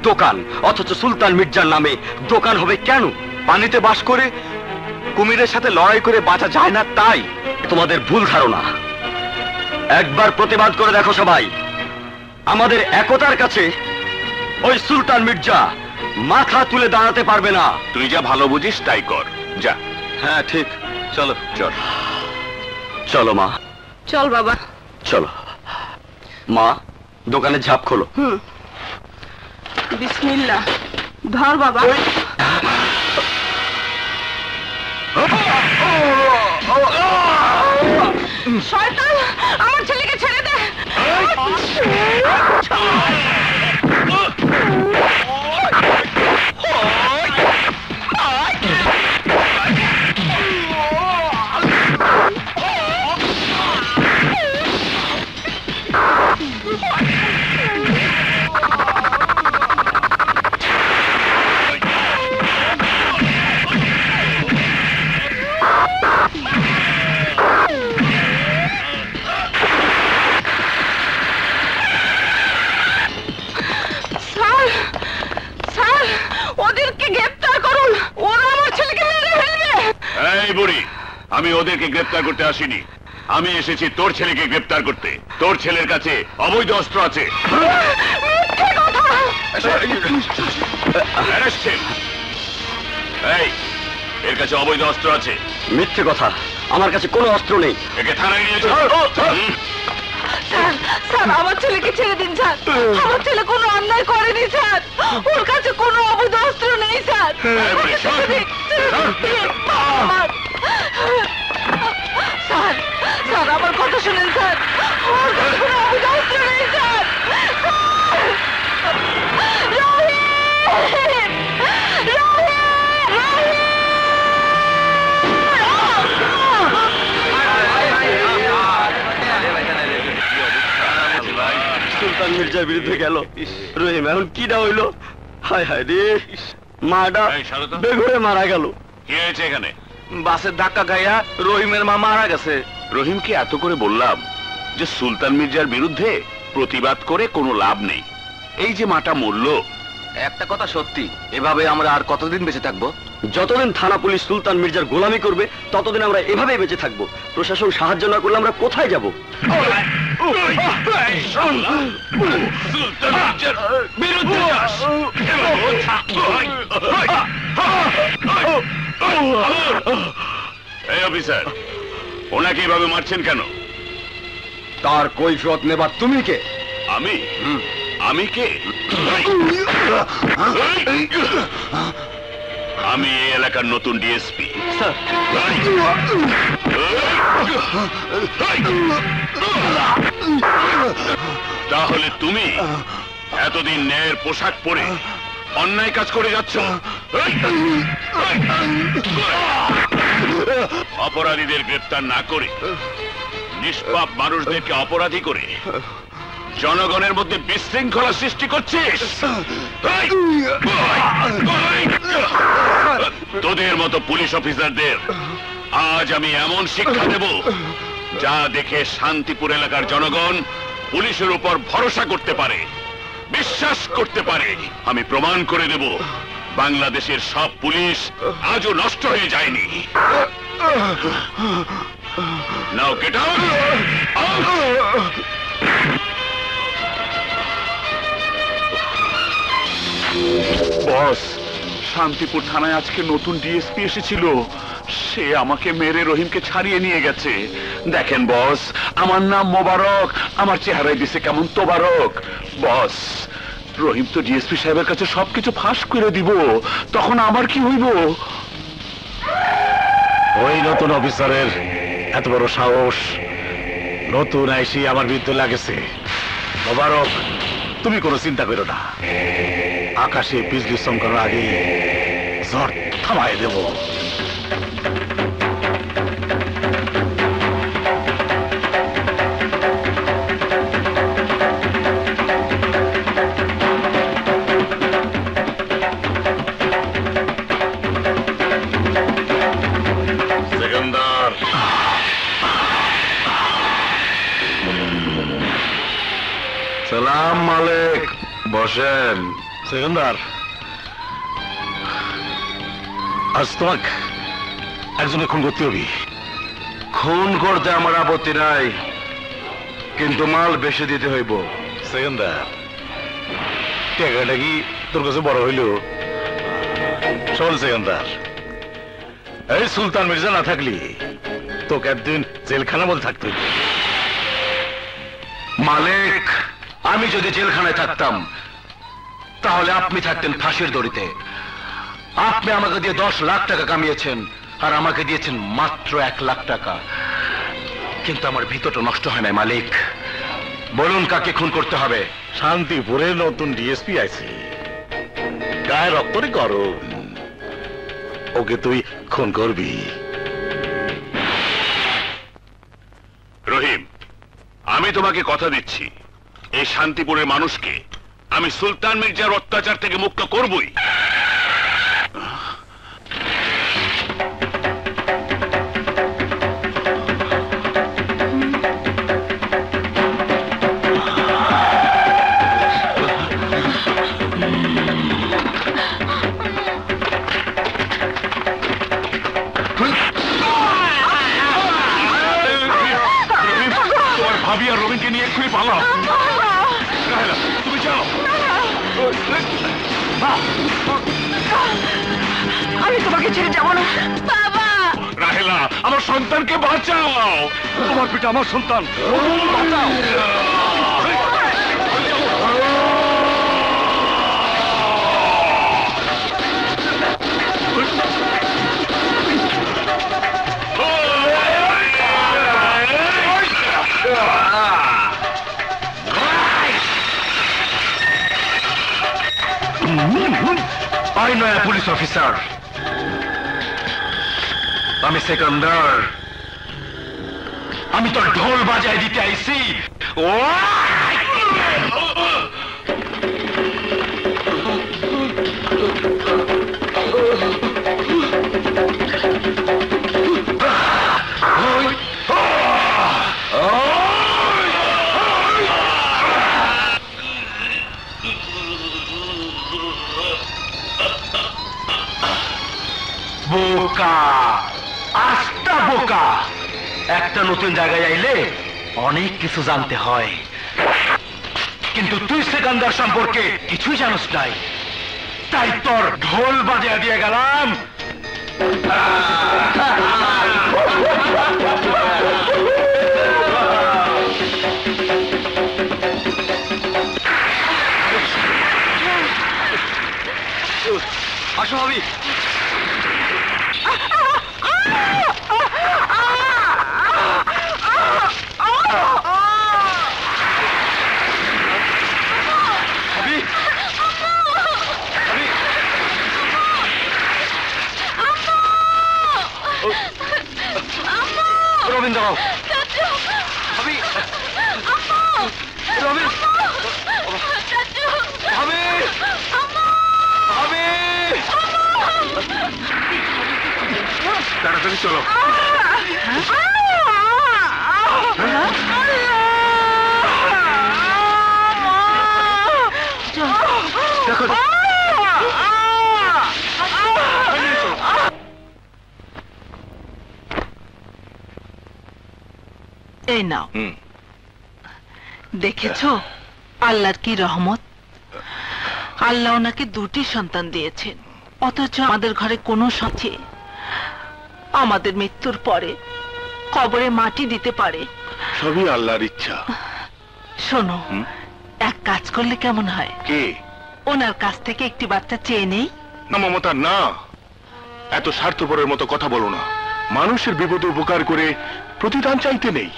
দোকান, অথচ সুলতান মির্জার নামে দোকান হবে কেন? পানিতে বাস করে কুমিরের সাথে লড়াই করে বাঁচা যায় না তাই। তোমাদের ভুল ধারণা। একবার প্রতিবাদ করে দেখো সবাই। আমাদের একতার কাছে ওই সুলতান মির্জা মাথা তুলে দাঁড়াতে পারবে না। তুই যা ভালো বুঝিস তাই কর, যা। হ্যাঁ ঠিক, চলো চল। চলো মা, চল বাবা। চলো মা, দোকানে ঝাঁপ খোলো। বিসমিল্লাহ। ধর বাবা। শয়তান, আমার ছেলেকে ছেড়ে দে। আমি ওদেরকে গ্রেফতার করতে আসিনি, আমি এসেছি তোর ছেলেকে গ্রেফতার করতে। তোর ছেলের কাছে অবৈধ অস্ত্র আছে। এর কাছে অবৈধ অস্ত্র আছে। মিথ্যে কথা, আমার কাছে কোনো অস্ত্র নেই। একে থানায় নিয়ে চল। স্যার, আমার ছেলেকে ছেড়ে দিন স্যার। আমার ছেলে কোনো অন্যায় করেনি স্যার। ওর কাছে কোনো অবৈধ অস্ত্র নেই স্যার। স্যার, স্যার আমার কথা শুনেন স্যার। ওর কাছে কোনো অবৈধ অস্ত্র নেই স্যার। সুলতান মির্জার বিরুদ্ধে গেল রহিম, এখন কিটা হইল? হায় হায় রে, মাটা বেঘরে মারা গেল। কি হয়েছে এখানে? বাসের ধাক্কা খাইয়া রহিমের মা মারা গেছে। রহিমকে এত করে বললাম যে সুলতান মির্জার বিরুদ্ধে প্রতিবাদ করে কোনো লাভ নেই। এই যে মাটা মরল। একটা কথা সত্যি, এভাবে আমরা আর কতদিন বেঁচে থাকবো? যতদিন থানা পুলিশ সুলতান মির্জার গোলামি করবে ততদিন আমরা এভাবেই বেঁচে থাকবো। প্রশাসন সাহায্য না করলে আমরা কোথায় যাব? এই অফিসার, ওনাকে এভাবে মারছেন কেন? তার কৈফিয়ত নেবার তুমি কে? আমি? আমি কে? আমি এই এলাকার নতুন ডিএসপি। তাহলে তুমি এতদিন ন্যায়ের পোশাক পরে অন্যায় কাজ করে যাচ্ছ। অপরাধীদের গ্রেফতার না করে নিষ্পাপ মানুষদেরকে অপরাধী করে জনগণের মধ্যে বিশৃঙ্খলা সৃষ্টি করছিস। তোদের মতো পুলিশ অফিসারদের আজ আমি এমন শিক্ষা দেব যা দেখে শান্তিপুর এলাকার জনগণ পুলিশের উপর ভরসা করতে পারে, বিশ্বাস করতে পারে। আমি প্রমাণ করে দেব বাংলাদেশের সব পুলিশ আজও নষ্ট হয়ে যায়নি। Now get out. Boss, Shantipur থানায় আজকে নতুন ডিএসপি এসেছিল। সে আমাকে মেরে রহিমকে ছাড়িয়ে নিয়ে গেছে। দেখেন বস, আমার নাম মোবারক, আমার চেহারায় দিছে কেমন তোবারক। বস, রহিম তো ডিএসপি সাহেবের কাছে সবকিছু ফাঁস করে দিব, তখন আমার কি হইব? ওই নতুন অফিসারের এত বড় সাহস, নতুন আইসি আমার বিরুদ্ধে লাগেছে। মোবারক, তুমি কোনো চিন্তা করো না, আকাশে বিজলি চমকানোর আগে ঝড় থামাই দেব। সেকেন্দার, সালাম মালিক, বসেন। সেকেন্দার, আজ তোমাকে একজনে খুন করতে হবে। খুন করতে আমার আপত্তি নাই, কিন্তু মাল বেশি দিতে হইব। সেকেন্দার, টাকাটা কি তোর কাছে বড় হইল? শোন সেকেন্দার, এই সুলতান মির্জা না থাকলি তোকে একদিন জেলখানা বলে থাকতে হইব। মালিক, আমি যদি জেলখানায় থাকতাম তাহলে আপনি থাকতেন ফাঁসির দড়িতে। আপনি আমাকে দিয়ে 10 লাখ টাকা কামিয়েছেন, আর আমাকে দিয়েছেন মাত্র 1 লাখ টাকা। কিন্তু আমার ভিতরটা নষ্ট হয় নাই মালিক। বলুন কাকে খুন করতে হবে? শান্তিপুরে নতুন ডিএসপি আইছে, গায়ে রক্তরে গরম। ওকে তুই খুন করবি? রহিম, আমি তোমাকে কথা দিচ্ছি, এই শান্তিপুরের মানুষকে আমি সুলতান মির্জার অত্যাচার থেকে মুক্ত করবই। ভাবি আর রবিনকে নিয়ে এক্ষুনি পালাও। রাহেলা, তুমি যাও। আমি তোমাকে ছেড়ে যাবো না বাবা। রাহেলা, আমার সন্তানকে বাঁচাও। তোমার পিতা আমার সন্তান, বাঁচাও। I know a police officer. আমি সেকেন্দার, আমি তোর ঢোল বাজায় দিতে আইছি। বোকা, আস্তা বোকা। একটা নতুন জায়গায় আইলে অনেক কিছু জানতে হয়, কিন্তু তুই সেকেন্দার সম্পর্কে কিছুই জানোস নাই, তাই তোর ঢোল বাজিয়ে দিয়ে গেলাম। আসো ভাবি। রবীন্দ্র বাবু, ভাবি, রবীন্দ্র, ভাবি, ভাবি, তাড়াতাড়ি চলো। দেখো এই নাও, দেখেছো আল্লাহর কি রহমত। আল্লাহ ওনাকে 2টি সন্তান দিয়েছেন, অথচ আমাদের ঘরে কোনো সাথী আমাদের মৃত্যুর পরে কবরে মাটি দিতে পারে। সবই আল্লাহর ইচ্ছা। শোনো, এক কাজ করলে কেমন হয়? কে? ওনার কাছ থেকে একটি বাচ্চা চেয়ে নেই। না মমতা, না, এত স্বার্থপরের মতো কথা বলো না। মানুষের বিপদে উপকার করে প্রতিদান চাইতে নেই।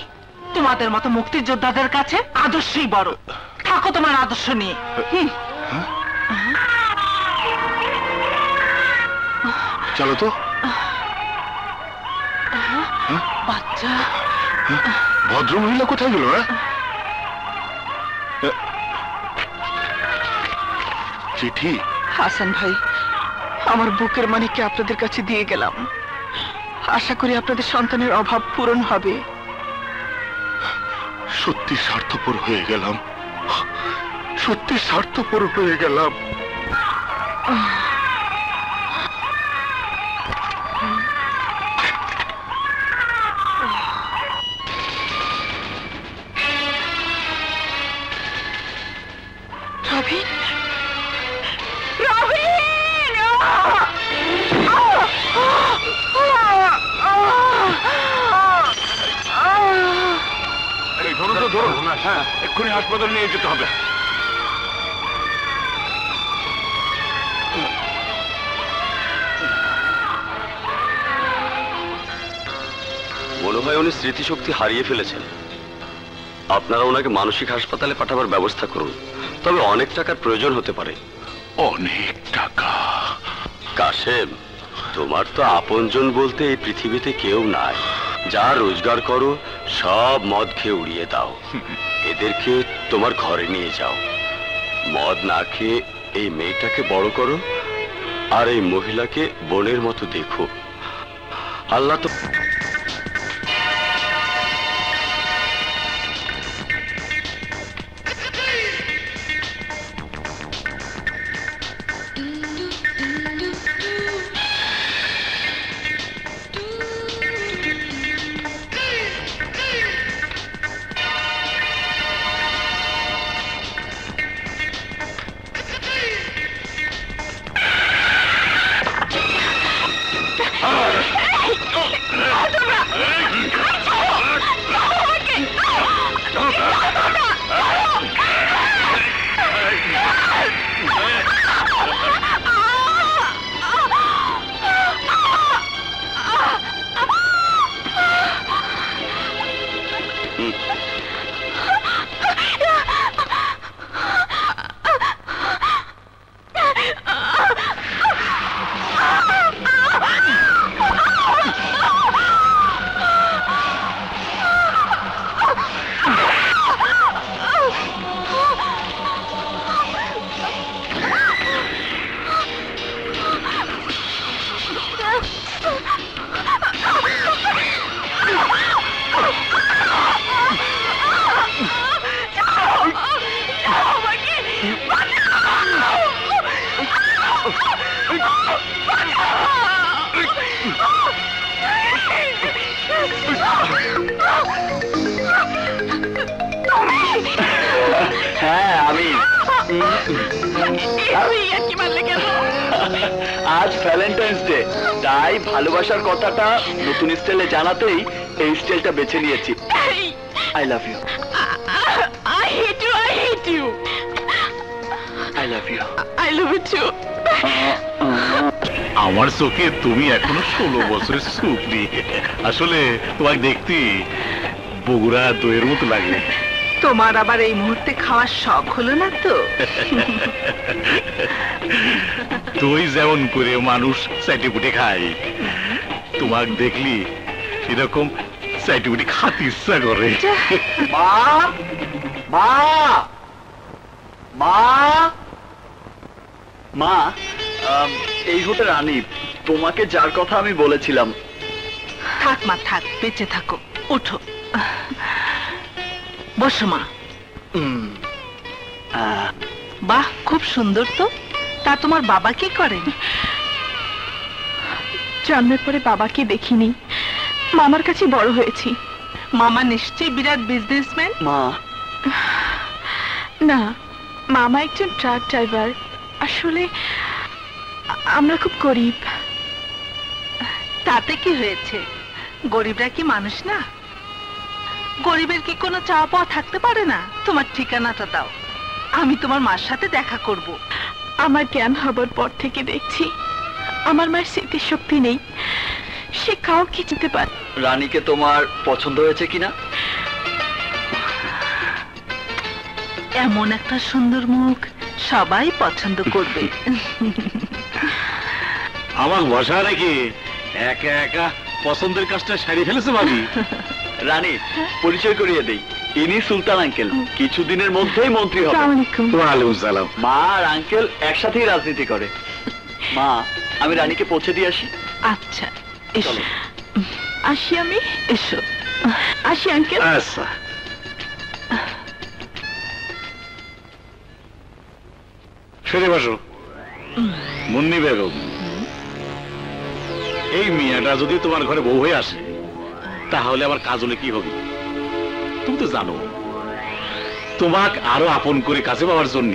তোমাদের মতো মুক্তিযোদ্ধাদের কাছে আদর্শই বড়। থাকো তোমার আদর্শ নিয়ে। চলো তো। বাচ্চা ভদ্র মহিলা কোথায় গেল? চিঠি? হাসান ভাই, আমার বুকের মানিককে আপনাদের কাছে দিয়ে গেলাম। আশা করি আপনাদের সন্তানের অভাব পূরণ হবে। সত্যি স্বার্থপর হয়ে গেলাম, সত্যি স্বার্থপর হয়ে গেলাম। রবিন, রবিন! ধরুন তো ধরুন, হ্যাঁ এক্ষুনি হাসপাতালে নিয়ে যেতে হবে। মনে হয় উনি স্মৃতিশক্তি হারিয়ে ফেলেছেন। আপনারা ওনাকে মানসিক হাসপাতালে পাঠাবার ব্যবস্থা করুন, তবে অনেক টাকার প্রয়োজন হতে পারে। অনেক টাকা? কাশেম, তোমার তো আপনজন বলতে এই পৃথিবীতে কেউ নাই। যা রোজগার করো সব মদ খেয়ে উড়িয়ে দাও। এদেরকে তোমার ঘরে নিয়ে যাও, মদ না খেয়ে এই মেয়েটাকে বড় করো, আর এই মহিলাকে বোনের মতো দেখো। আল্লাহ তো হ্যাঁ আমি। আজ ভ্যালেন্টাইন্স ডে, তাই ভালোবাসার কথাটা নতুন স্টাইলে জানাতেই এই স্টাইলটা বেছে নিয়েছি। I love you. I hate you, I hate you. I love you. I love you too. আমার চোখে তুমি এখনো 16 বছরের সুপ্রি। আসলে তোমাকে দেখতে বগুড়া দইয়ের মতো লাগে। তোমার আবার এই মুহূর্তে খাওয়ার শখ হলো না তো? দই যেমন করে মানুষ চাইটে খায়, তোমাকে দেখলি এরকম চাইটে খাতে ইচ্ছা করে। মা, মা, মা, মা, এই হতে রানী, তোমাকে যার কথা আমি বলেছিলাম। থাক মা থাক, বেঁচে থাকো, ওঠো বসো মা। বাহ, খুব সুন্দর তো। তা তোমার বাবা কি করেন? জন্মের পরে বাবাকে দেখিনি, মামার কাছে বড় হয়েছি। মামা নিশ্চয়ই বিরাট বিজনেসম্যান। মা, না, মামা একজন ট্রাক ড্রাইভার। আসলে আমরা খুব গরিব। তাতে কি হয়েছে? গরিবরা কি মানুষ না? গরিবের কি কোনো চাওয়া পাওয়া থাকতে পারে না? তোমার ঠিকানাটা দাও, আমি তোমার মার সাথে দেখা করব। আমার জ্ঞান হবার পর থেকে দেখছি আমার মায়ের স্মৃতিশক্তি নেই, সে কাউকে চিনতে পারে। রানীকে তোমার পছন্দ হয়েছে কিনা? এমন একটা সুন্দর মুখ সবাই পছন্দ করবে। আমার বসা নাকি একা একা পছন্দের কাজটা সারিয়ে ফেলেছে ভাবি। রানী, পরিচয় করিয়ে দেই, ইনি সুলতান আঙ্কেল, কিছুদিনের মধ্যেই মন্ত্রী হবে। আসসালামু আলাইকুম। ওয়ালাইকুম সালাম। মা আর আঙ্কেল একসাথেই রাজনীতি করে। মা, আমি রানীকে পৌঁছে দিয়ে আসি। আচ্ছা এসো। চলো। আসি আমি। এসো। আসি আঙ্কেল। আচ্ছা, সরে বসো। মুন্নি বেগম, এই মিয়াটা যদি তোমার ঘরে বউ হয়ে আসে তাহলে আমার কাজলে কি হবে? তুমি তো জানো তোমাকে আরো আপন করে কাছে পাওয়ার জন্য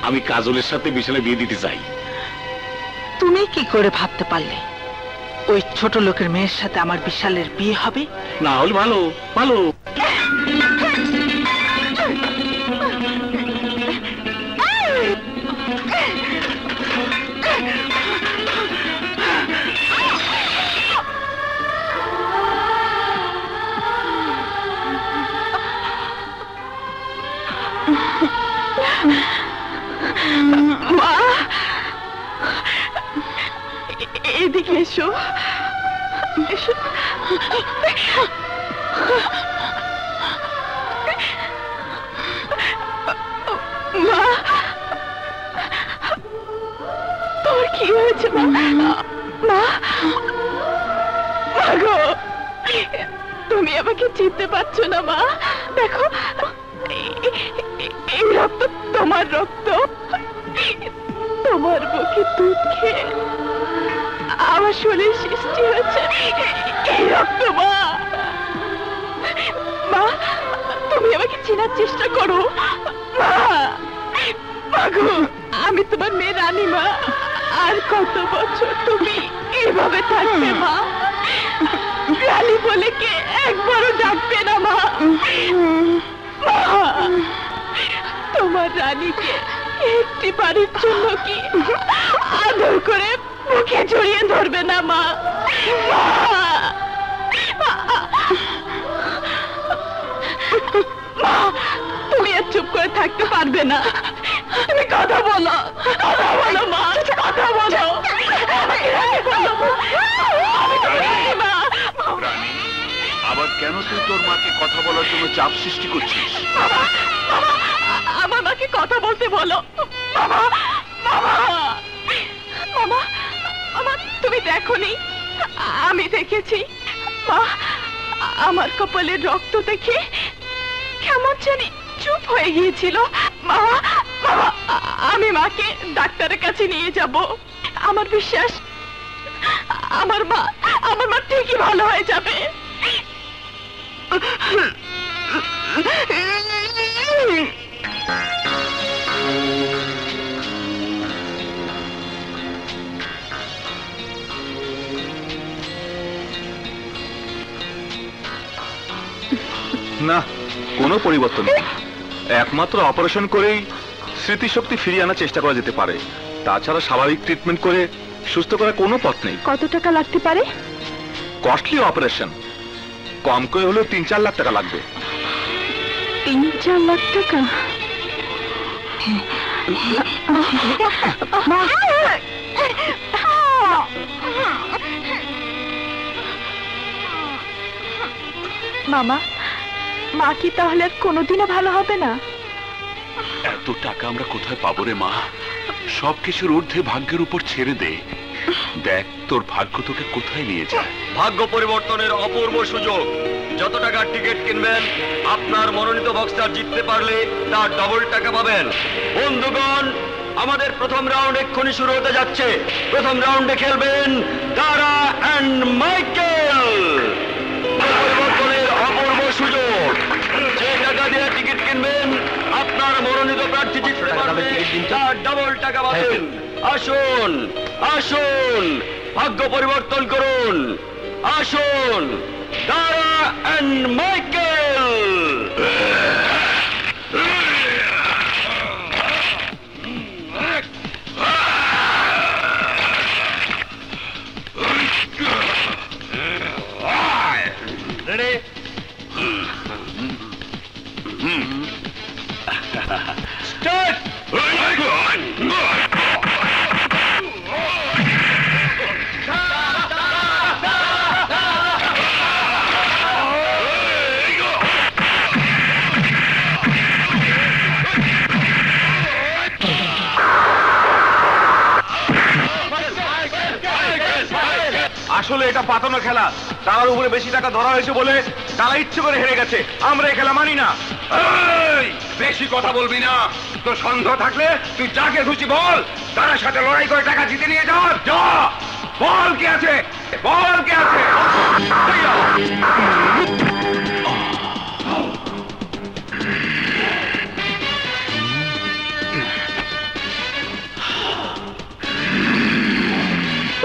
আমি কাজলের সাথে বিশালে বিয়ে দিতে চাই। তুমি কি করে ভাবতে পারলে ওই ছোট লোকের মেয়ের সাথে আমার বিশালের বিয়ে হবে? না হলে ভালো ভালো। মা, এদিকে এসো এসো। মা, তোর কি হয়েছে মা? মা, গো, তুমি আমাকে চিনতে পারছো না মা? দেখো, এই রক্ত তোমার রক্ত। তোমার বুকে দুধ খেয়ে আমার শরীর সৃষ্টি হয়েছে এই রক্ত। মা, মা, তুমি আমাকে চেনার চেষ্টা করো। মা, মাগো, আমি তোমার মেয়ে রানী মা। আর কত বছর তুমি এইভাবে থাকবে মা? রানী বলে কে একবারও ডাকবে না মা? মা, তোমার রানীকে একটি বাড়ির জন্য কি আদর করে মুখে জড়িয়ে ধরবে না মা? মা, তুমি আর চুপ করে থাকতে পারবে না। তুমি কথা বলো, কথা বলো মা, কথা বলো। আবার কেন তুই তোর মাকে কথা বলার জন্য চাপ সৃষ্টি করছিস? আমার মাকে কথা বলতে বলো। বাবা, বাবা, বাবা, বাবা, তুমি দেখোনি? আমি দেখেছি মা। আমার কপালের রক্ত দেখে কেমন জানি চুপ হয়ে গিয়েছিল। বাবা, বাবা, আমি মাকে ডাক্তারের কাছে নিয়ে যাব। আমার বিশ্বাস আমার মা ঠিকই ভালো হয়ে যাবে। না, কোনো পরিবর্তন নেই। একমাত্র অপারেশন করেই স্মৃতিশক্তি ফিরিয়ে আনার চেষ্টা করা যেতে পারে। তাছাড়া স্বাভাবিক ট্রিটমেন্ট করে সুস্থ করার কোনো পথ নেই। কত টাকা লাগতে পারে? কস্টলি অপারেশন, কম করে হলেও 3-4 লাখ টাকা লাগবে। 3-4 লাখ টাকা? মামা, মা কি তাহলে আর কোনোদিনও ভালো হবে না? এত টাকা আমরা কোথায় পাবো রে মা? সবকিছুর ঊর্ধ্বে ভাগ্যের উপর ছেড়ে দে। দেখ তোর ভাগ্য তোকে কোথায় নিয়ে যায়। ভাগ্য পরিবর্তনের অপূর্ব সুযোগ। যত টাকার টিকিট কিনবেন, আপনার মনোনীত বক্সার জিততে পারলে তার ডবল টাকা পাবেন। বন্ধুগণ, আমাদের প্রথম রাউন্ড এক্ষুনি শুরু হতে যাচ্ছে। প্রথম রাউন্ডে খেলবেন দারা এন্ড মাইকেল। পরিবর্তনের অপূর্ব সুযোগ। যে টাকা দিয়ে টিকিট কিনবেন, আপনার মনোনীত প্রার্থী জিততে পারবে, তার ডবল টাকা পাবেন। আসুন, আসুন, ভাগ্য পরিবর্তন করুন। আসুন, দারা এন্ড মাইকেল। রেডি? স্টার্ট! আসলে এটা পাতানো খেলা। তার উপরে বেশি টাকা ধরা হয়েছে বলে তারা ইচ্ছে করে হেরে গেছে। আমরা এই খেলা মানি না। বেশি কথা বলবি না। তোর সন্দেহ থাকলে তুই যাকে খুশি বল, তার সাথে লড়াই করে টাকা জিতে নিয়ে যা। যা বল কি আছে, বল কি আছে।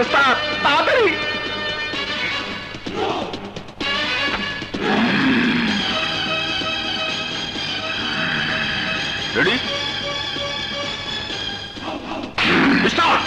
ওস্তাদ তাড়াতাড়ি। Ready? Start!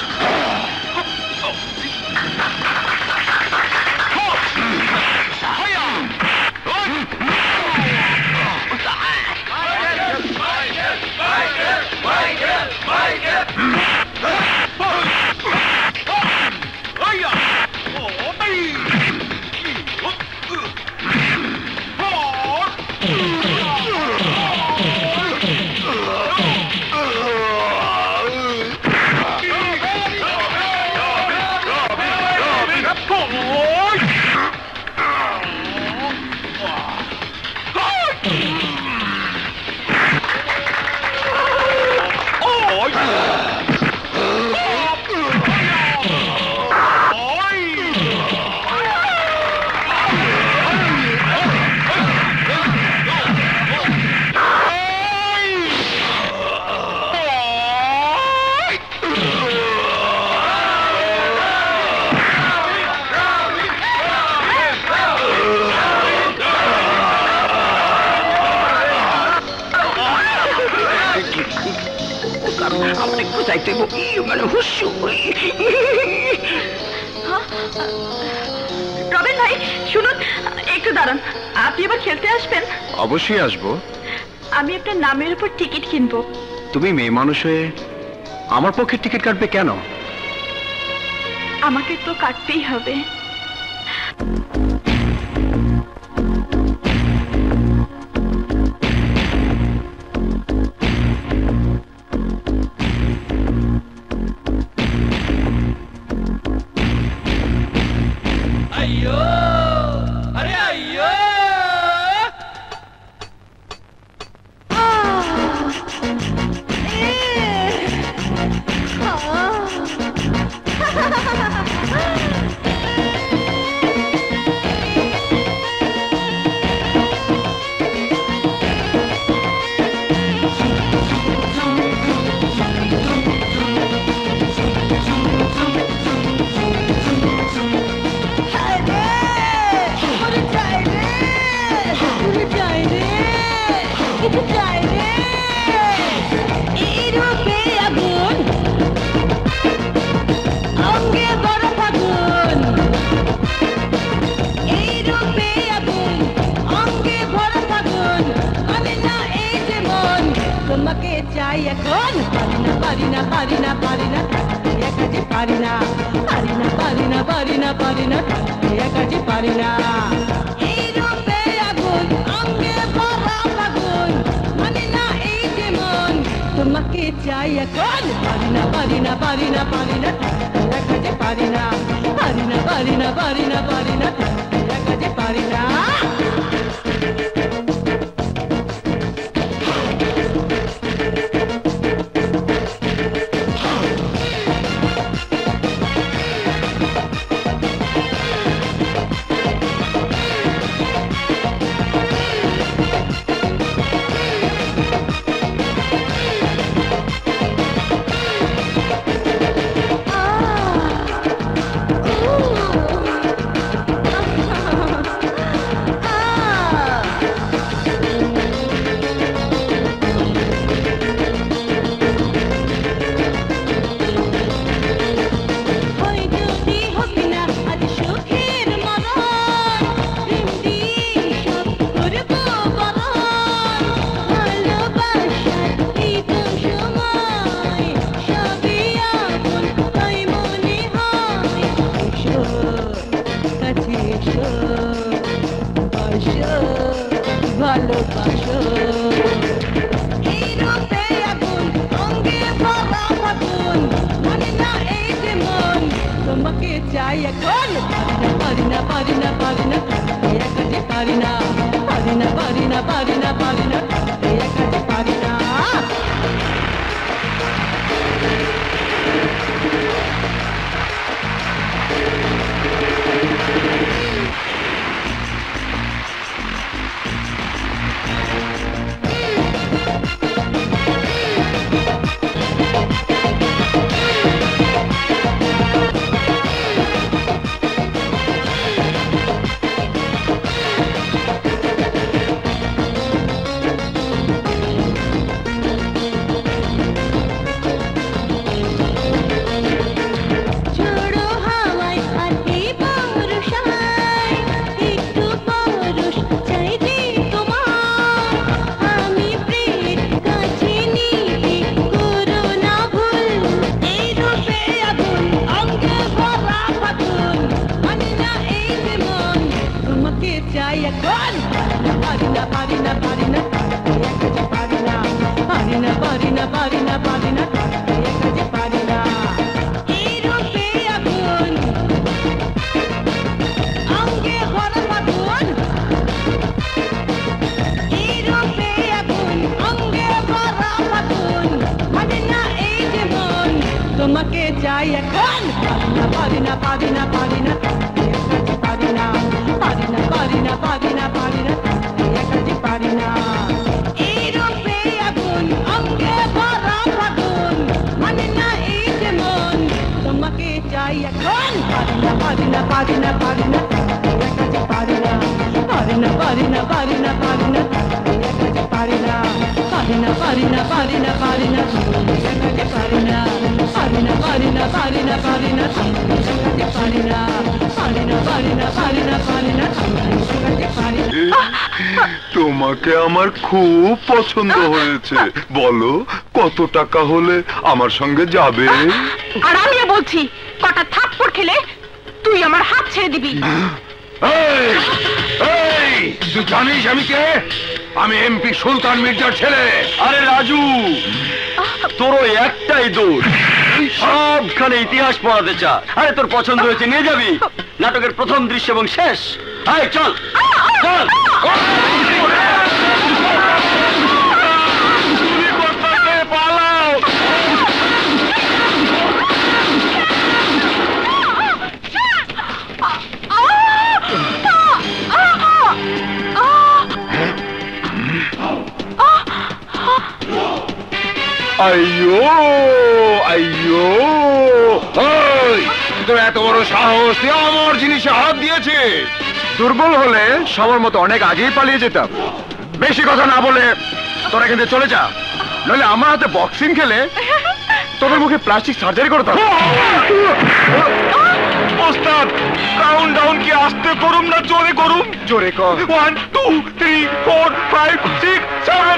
রবিন ভাই শুনুন, একটু দাঁড়ান। আপনি এবার খেলতে আসবেন? অবশ্যই আসবো। আমি আপনার নামের উপর টিকিট কিনবো। তুমি মেয়ে মানুষ হয়ে আমার পক্ষে টিকিট কাটবে কেন? আমাকে তো কাটতেই হবে। Parina, parina, parina, parina, parina, parina, parina, parina, পারি না পারি না পারি না কাছে পারি না এই রূপে আগুন অঙ্গে ভরা ফাগুন এই রূপে আগুন অঙ্গে ভরা ফাগুন মানে না এই যে মন তোমাকে চাই এখন পারি না পারি না পারি না পারি না পারি না পারি না পারি না পারি না কাছে পারি না এই রূপে আগুন অঙ্গে ভরা ফাগুন মানে না এই যে মন তোমাকে চাই এখন পারি না পারি না পারি না কাছে পারি না পারি না পারি না পারি না পারি না কাছে পারি না পারি না পারি না পারি না পারি না কাছে পারি না পারি না পারি না পারি না পারি না কাছে পারি না পারি না পারি না পারি না পারি না কাছে পারি না তোমাকে আমার খুব পছন্দ হয়েছে বলো কত টাকা হলে আমার সঙ্গে যাবে আর আমিও বলছি কটা থাপ্পড় খেলে তুই আমার হাত ছেড়ে দিবি এই, এই, তুই জানিস আমি কে? আমি এমপি সুলতান মির্জার ছেলে। আরে রাজু, তোর ওই একটাই দোষ, সবখানে ইতিহাস পড়াতে চা। আরে তোর পছন্দ হয়েছে, নিয়ে যাবি। নাটকের প্রথম দৃশ্য এবং শেষ। আয় চল চল। পালাও। আইয়ো আইয়ো, ওই তোর এত বড় সাহস, তুই আমার জিনিসে হাত দিয়েছে। দুর্বল হলে সবার মতো অনেক আগেই পালিয়ে যেতাম। বেশি কথা না বলে তোরা কিন্তু চলে যা, নইলে আমার হাতে বক্সিং খেলে তোদের মুখে প্লাস্টিক সার্জারি করতাম। ওস্তাদ, কাউন্ট ডাউন কি আস্তে করুম না জোরে করুম? জোরে কর। 1 2 3 4 5 6 7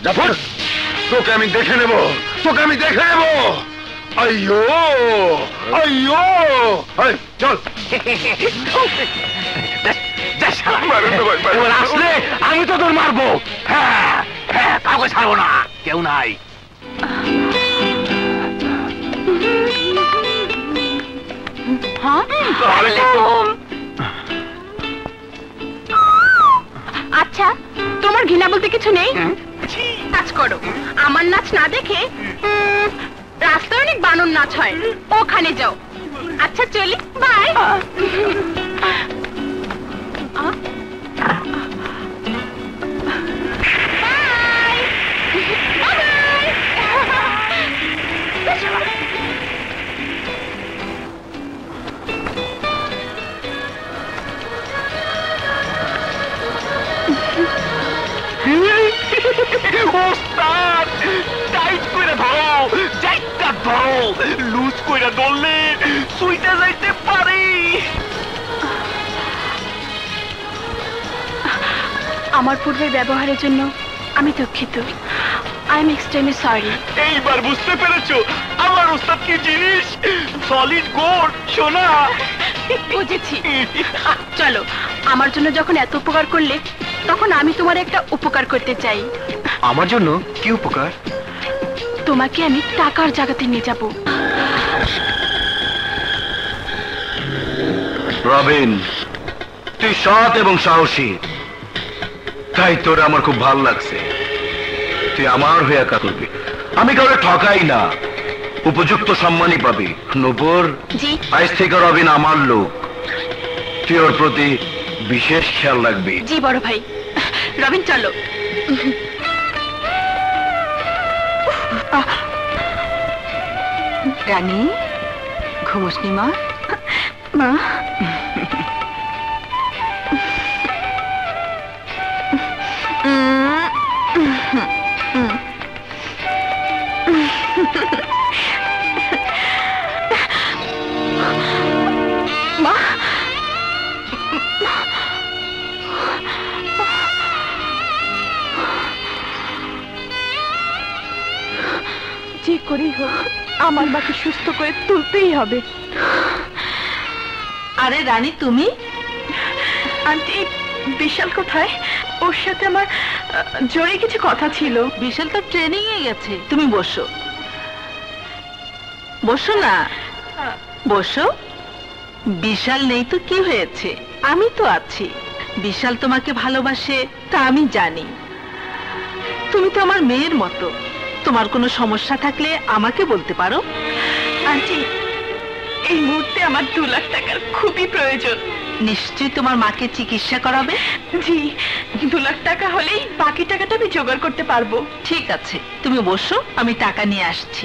জাফর, তোকে আমি দেখে নেব, তোকে আমি দেখে নেব। আইয়ো আইয়ো, চল। আসলে আমি তো তোর মারবো। হ্যাঁ হ্যাঁ, কাউকে ছাড়বো না, কেউ নাই। আচ্ছা, তোমার ঘৃণা বলতে কিছু নেই? কাজ করো, আমার নাচ না দেখে রাস্তায় অনেক বানর নাচ হয়, ওখানে যাও। আচ্ছা চলি, বাই। ওস্তাদ, টাইট করে ধরো, টাইটটা ধরো, লুজ করে ধরলে সুইটা যাইতে পারে। আমার পূর্বের ব্যবহারের জন্য আমি দুঃখিত। I am extremely sorry. এইবার বুঝতে পেরেছো আমার ওস্তাদ কি জিনিস? সলিড গোল্ড, সোনা। বুঝেছি। চলো, আমার জন্য যখন এত উপকার করলে তখন আমি তোমার একটা উপকার করতে চাই। আমার জন্য কি উপকার? তোমাকে আমি টাকার জায়গাতে নিয়ে যাব। রবিন, তুই সৎ এবং সাহসী, তাই তোর আমার খুব ভালো লাগছে। তুই আমার হয়ে একা করবি, আমি কাউকে ঠকাই না, উপযুক্ত সম্মানই পাবি। নূপুর, জি। আজ থেকে রবিন আমার লোক, তুই ওর প্রতি বিশেষ খেয়াল রাখবি। জি বড় ভাই। রবিন চলো। রানী, ঘুমোসনি মা? মা, যে করেই হোক আমার মাকে সুস্থ করে তুলতেই হবে। আরে রানী, তুমি? আন্টি, বিশাল কোথায়? ওর সাথে আমার জোরে কিছু কথা ছিল। বিশাল তো ট্রেনিং এ গেছে। তুমি বসো, বসো না, বসো। বিশাল নেই তো কি হয়েছে, আমি তো আছি। বিশাল তোমাকে ভালোবাসে তা আমি জানি। তুমি তো আমার মেয়ের মতো, তোমার কোনো সমস্যা থাকলে আমাকে বলতে পারো। আন্টি, এই মুহূর্তে আমার 2 লাখ টাকার খুবই প্রয়োজন। নিশ্চয়ই তোমার মাকে চিকিৎসা করাবে? জি, 2 লাখ টাকা হলেই বাকি টাকাটা আমি জোগাড় করতে পারবো। ঠিক আছে, তুমি বসো, আমি টাকা নিয়ে আসছি।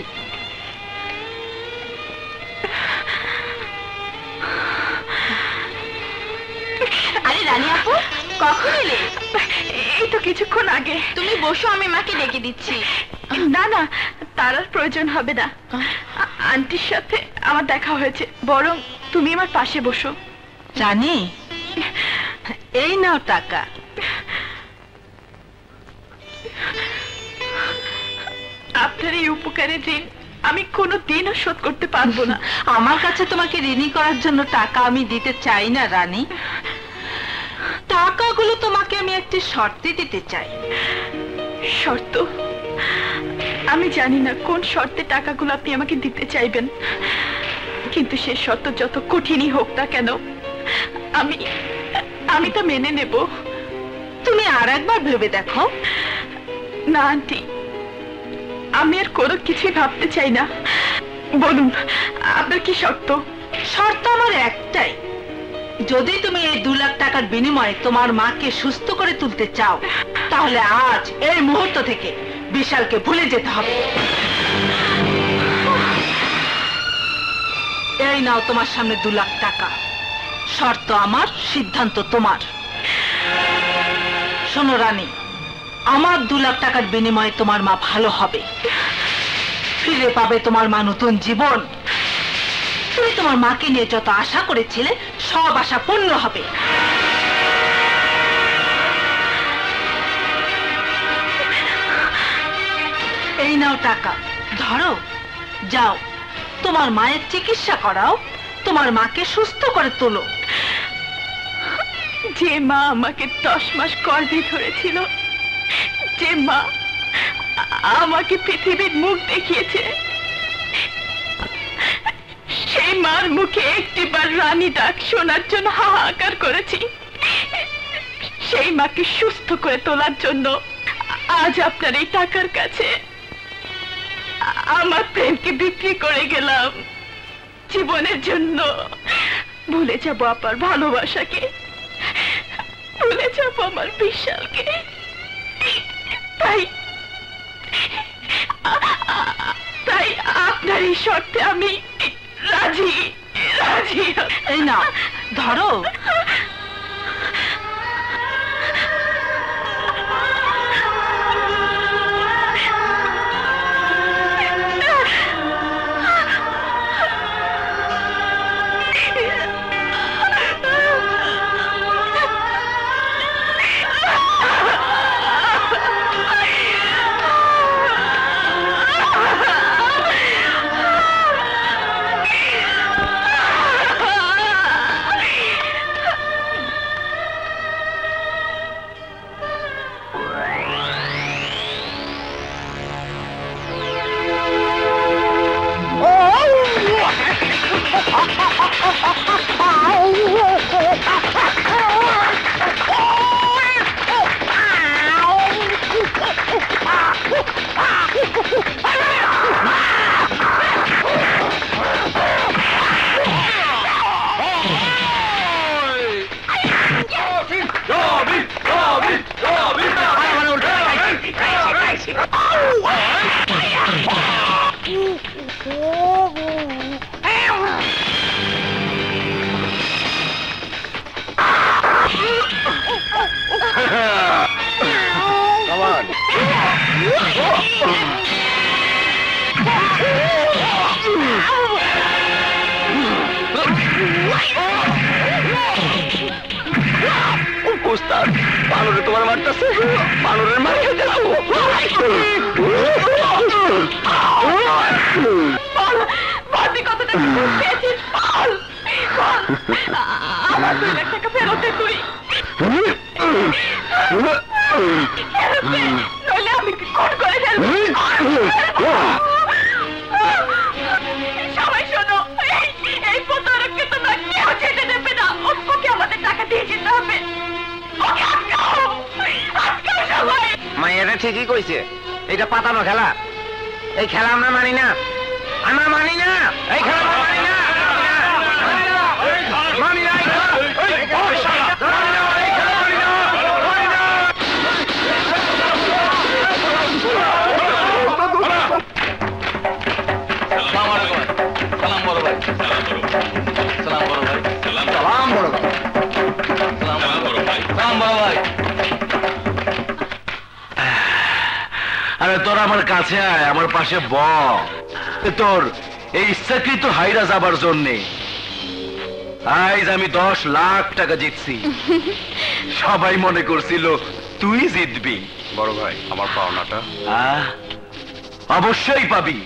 আরে রানী আপু, কখন এলে? এই তো কিছুক্ষণ আগে। তুমি বসো, আমি মাকে ডেকে দিচ্ছি। না না, তার আর প্রয়োজন হবে না। আন্টির সাথে আমার দেখা হয়েছে, বরং তুমি আমার পাশে বসো। জানি, এই নাও টাকা। আপনার এই উপকারের ঋণ আমি কোনোদিনও শোধ করতে পারবো না। আমার কাছে তোমাকে ঋণী করার জন্য টাকা আমি দিতে চাই না রানী। টাকাগুলো তোমাকে আমি একটি শর্তে দিতে চাই। শর্ত? আমি জানি না কোন শর্তে টাকাগুলো আপনি আমাকে দিতে চাইবেন, কিন্তু সে শর্ত যত কঠিনই হোক না কেন আমি তা মেনে নেব। তুমি আর একবার ভেবে দেখো। না আন্টি, আমি আর কোনো কিছুই ভাবতে চাই না। বলুন, আপনার কি শর্ত? শর্ত আমার একটাই, যদি তুমি এই 2 লাখ টাকার বিনিময়ে তোমার মাকে সুস্থ করে তুলতে চাও, তাহলে আজ এই মুহূর্ত থেকে বিশালকে ভুলে যেতে হবে। এই নাও তোমার সামনে 2 লাখ টাকা। শর্ত আমার, সিদ্ধান্ত তোমার। শোনো রানী, আমার 2 লাখ টাকার বিনিময়ে তোমার মা ভালো হবে, ফিরে পাবে তোমার মা নতুন জীবন। তুমি তোমার মাকে নিয়ে যত আশা করেছিলে সব আশা পূর্ণ হবে। এই নাও টাকা, ধরো, যাও তোমার মায়ের চিকিৎসা করাও, তোমার মাকে সুস্থ করে তোলো। যে মা আমাকে 10 মাস গর্ভে ধরেছিল, যে মা আমাকে পৃথিবীর মুখ দেখিয়েছে, সেই মার মুখে একটিবার রানী ডাক শোনার জন্য হাহাকার করেছি, সেই মাকে সুস্থ করে তোলার জন্য আজ আপনার এই টাকার কাছে আমার প্রেমকে বিক্রি করে গেলাম জীবনের জন্য। ভুলে যাব আপনার ভালোবাসাকে, ভুলে যাব আমার বিশালকে। তাই আপনার এই শর্তে আমি রাজি। এই নাও, ধরো। পেরেছি। উস্তাদ, বানরে তোমার মারতেছে, বানরের মারিয়ে দেখো। কত টাকা পেয়েছিস? আমার 2 লাখ টাকা ফেরত দে তুই, নইলে আমি খুন করে ফেলবো। সবাই শোনো, এই প্রতারককে তোমরা কেউ যেতে দেবে না। ওকে আমাদের টাকা দিয়ে যেতে হবে। ওকে আটকাও, আটকাও সবাই। মাইয়াটা ঠিকই কইছে, এটা পাতানো খেলা। এই খেলা আমরা মানি না, আমরা মানি না। এই খেলা আমরা মানি না, মানি না। আরে তোর আমার কাছে আয়, আমার পাশে ব। তোর এই ইচ্ছাকৃত হাইরা যাবার জন্যে আজ আমি 10 লাখ টাকা জিতছি। সবাই মনে করছিল তুই জিতবি। বড় ভাই, আমার পাওনাটা? অবশ্যই পাবি।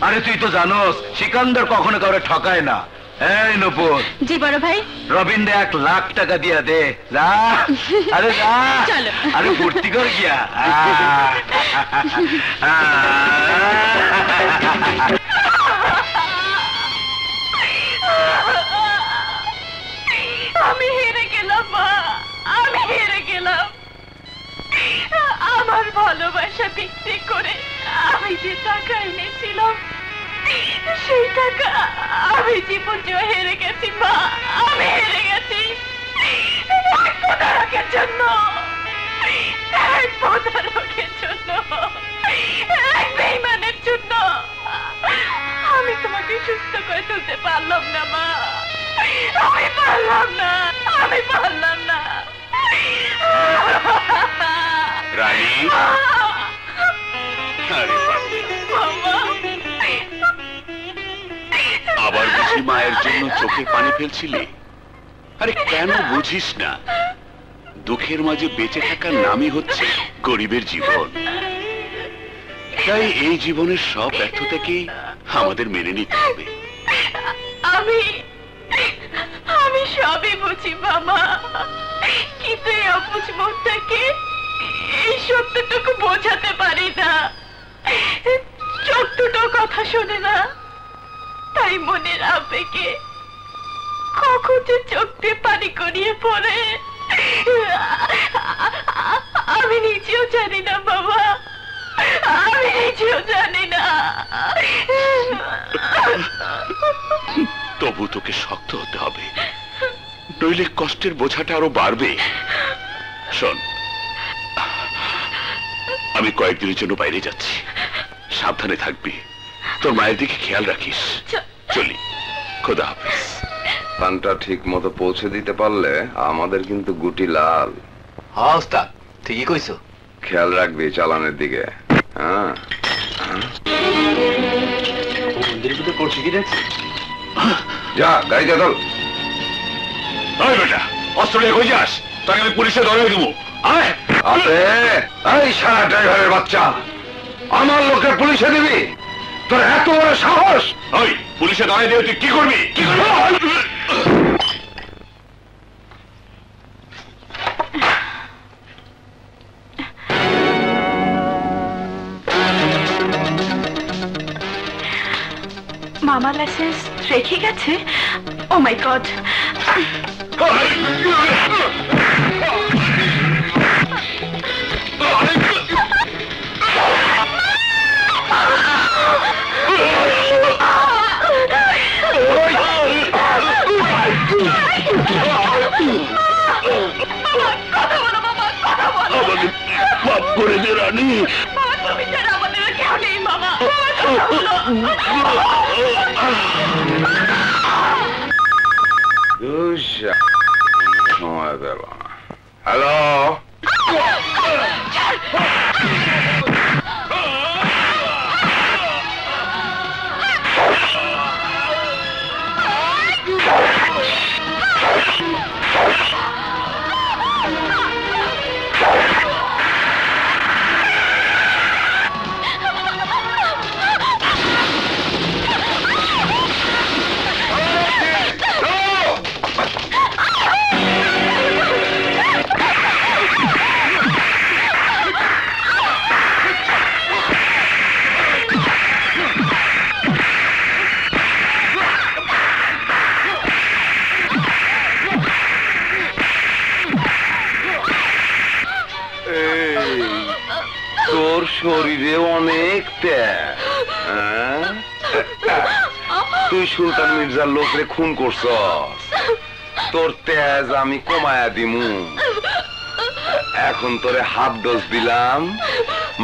আরে তুই তো জানোস সিকান্দার কখনো কাউরে ঠকায় না। এই নূপুর। জি বড় ভাই। রবিনদে 1 লাখ টাকা দিয়া দে। যা, আরে যা। চলো। আরে ভর্তি কর গিয়া। আমি হেরে গেলাম মা, আমি হেরে গেলাম। আমার ভালোবাসা বিক্রি করে আমি যে টাকা এনেছিলাম, সেই টাকা আমি জীবন জয় হেরে গেছি মা, আমি হেরে গেছি। এক প্রতারকের জন্য, এক প্রতারকের জন্য, এক বেঈমানের জন্য আমি তোমাকে সুস্থ করে তুলতে পারলাম না মা, আমি পারলাম না, আমি পারলাম না। রানী, আবার বুঝি মায়ের জন্য চোখে পানি ফেলছিলে? আরে কেন বুঝিস না? দুঃখের মাঝে বেঁচে থাকার নামই হচ্ছে গরিবের জীবন। তাই এই জীবনের সব ব্যর্থতাকে আমাদের মেনে নিতে হবে। আমি সবই বুঝি মামা, কিন্তু এই অবুঝ মনটাকে এই সত্যটুকু বোঝাতে পারি না। চোখ দুটো কথা শোনে না, তাই মনের আবেগে কখন যে চোখ দিয়ে পানি গড়িয়ে পড়ে আমি নিজেও জানি না বাবা, আমি নিজেও জানি না। তবু তোকে শক্ত হতে হবে, নইলে কষ্টের বোঝাটা আরো বাড়বে। শোন, আমি কয়েকদিনের জন্য বাইরে যাচ্ছি, সাবধানে থাকবি, তোর মায়ের দিকে খেয়াল রাখিস। চলি, খোদা হাফেজ। পানটা ঠিক মতো পৌঁছে দিতে পারলে আমাদের কিন্তু গুটি লাল। হ্যাঁ ওস্তাদ, ঠিকই কইছো। খেয়াল রাখবি চালানের দিকে। হ্যাঁ, করছি কি দেখছি? যা গাড়িতে তোল। বেটা, অস্ত্র নিয়ে কই যাস? তাকে আমি পুলিশে ধরে দেবো। আয় আরে এই সারা ড্রাইভারের বাচ্চা, আমার লোকের পুলিশে দিবি? তোর এত বড় সাহস! ওই পুলিশে দাঁড়িয়ে দিয়ে তুই কি করবি? কি করবি? মামা লাইসেন্স রেখে গেছে? ও মাই গড! আমাকে মাফ করে দে রানী, সময় পেল না। হ্যালো, তোর শরীরে অনেক তেজ, তুই সুলতান মির্জার লোকরে খুন করছস, তোর তেজ আমি কমায়া দিমু। এখন তোরে হাফ ডোজ দিলাম,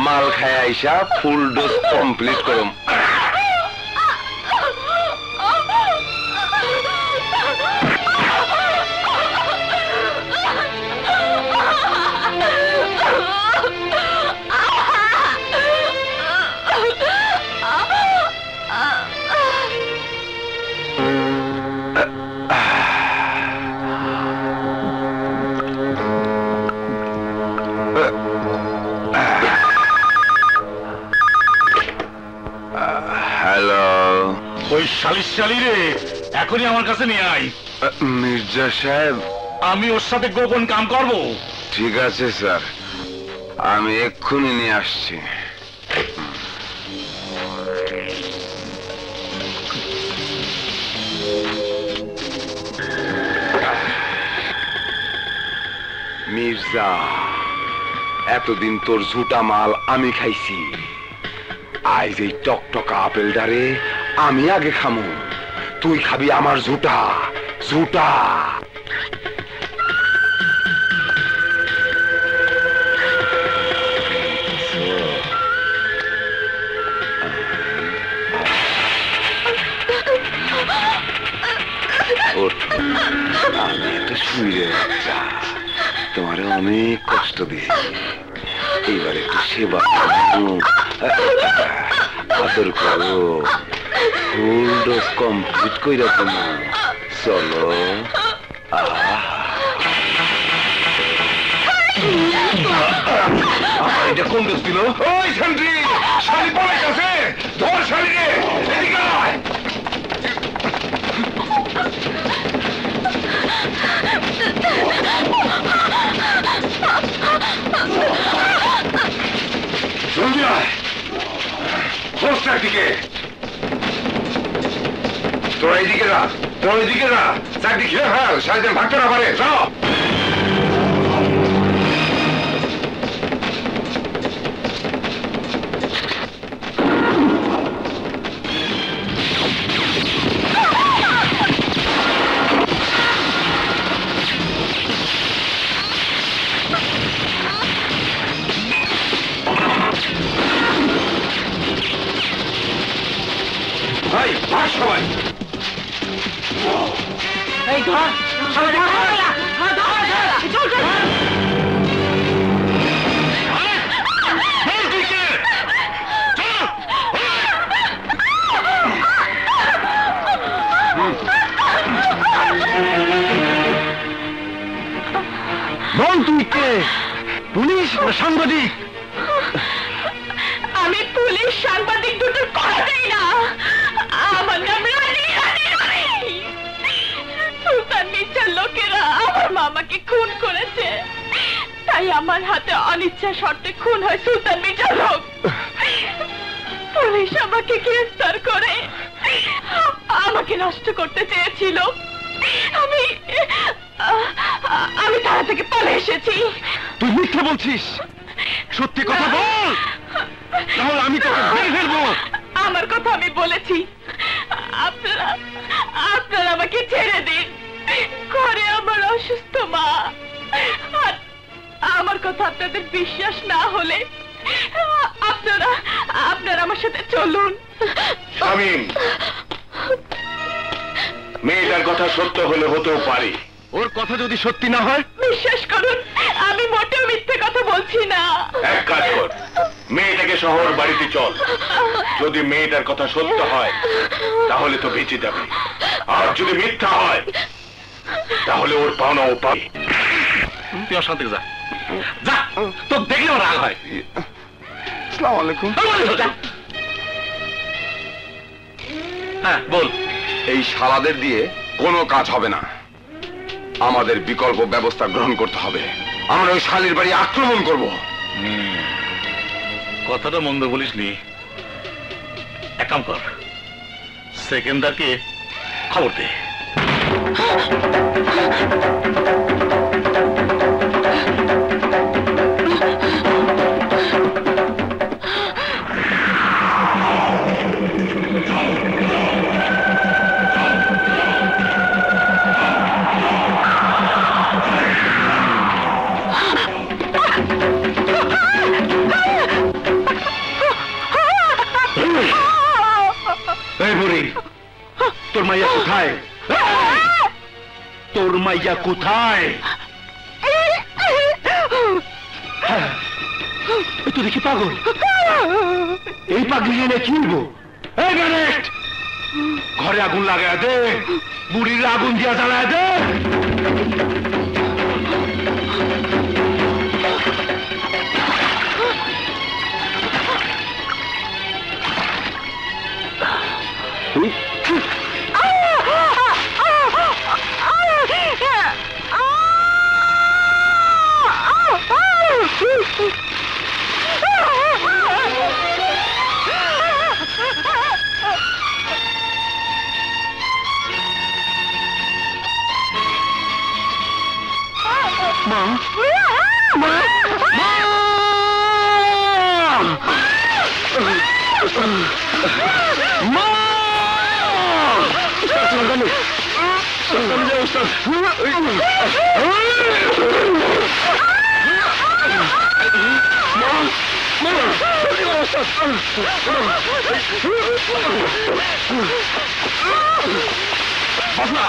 মাল খায় আইসা ফুল ডোজ কমপ্লিট করম। হ্যালো, ওই শালিশ শালি রে এখনই আমার কাছে নিয়ে আয়। মির্জা সাহেব, আমি ওর সাথে গোপন কাম করব। ঠিক আছে স্যার, আমি এক্ষুনি নিয়ে আসছি। মির্জা, এতদিন তোর ঝুটা মাল আমি খাইছি, আজ এই টকটকা আপেলটারে আমি আগে খামু, তুই খাবি আমার ঝুটা ঝুটা। আমি একটা শুয়ে বাচ্চা, তোমার অনেক কষ্ট দিয়েছি, এইবার একটু সেবা আদর করো, ফুল ডোজ কমপ্লিট কইরা তোমার চলো। এটা কোন ডোজ দিল? ওই সেন্ট্রি, শালি পলাইতাছে, ধর শালিকে, এদিকে আয়। জলদি আয়, হোস্টার দিকে, তোরা এইদিকে যা, তোরা এইদিকে যা, চারদিকে ঘিরে ফেল, সারাদিন ভাগতে না পারে, যাও। সবাই এই ধর, সবাই ধর, বল তুই কে? পুলিশ না সাংবাদিক? আমি পুলিশ সাংবাদিক দুটোর কথাই না, আমার নাম রানী। সুলতান মির্জার লোকেরা আমার মামাকে খুন করেছে, তাই আমার হাতে অনিচ্ছা শর্তে খুন হয় সুলতান মির্জার লোক। পুলিশ আমাকে গ্রেফতার করে আমাকে নষ্ট করতে চেয়েছিল, আমি তারা থেকে পালিয়ে এসেছি। তুই মিথ্যা বলছিস, সত্যি কথা বল, তাহলে আমি তোকে মেরে ফেলবো। আমার কথা আমি বলেছি, আপনারা আমাকে ছেড়ে দিন, ঘরে আমার অসুস্থ মা। আর আমার কথা আপনাদের বিশ্বাস না হলে আপনারা আপনারা আমার সাথে চলুন। শামীম, মেয়েটার কথা সত্য হলে হতেও পারে। ওর কথা যদি সত্যি না হয়? বিশ্বাস করুন, আমি মোটেও মিথ্যে কথা বলছি না। এক কাজ কর, মেয়েটাকে শহর বাড়িতে চল। যদি মেয়েটার কথা সত্য হয় তাহলে তো বেঁচে যাবে, আর যদি মিথ্যা হয় তাহলে ওর পাওনা ও পাবে। তুই ওর সাথে যা, যা, তো দেখলে ওর রাগ হয়। আসসালামু আলাইকুম। হ্যাঁ বল। এই শালাদের দিয়ে কোনো কাজ হবে না, আমাদের বিকল্প ব্যবস্থা গ্রহণ করতে হবে। আমরা ওই শালির বাড়ি আক্রমণ করব। কথাটা মন্দ বলিসনি। এক কাম কর, সেকেন্দারকে খবর দে। এই বুড়ি, তোর মাইয়া কোথায়? তোর মাইয়া কোথায়? তো দেখি পাগল। এই পাগলি এনে কিনবো? এই গণেশ, ঘরে আগুন লাগায় দে, বুড়ির আগুন দিয়া জ্বালায় দে।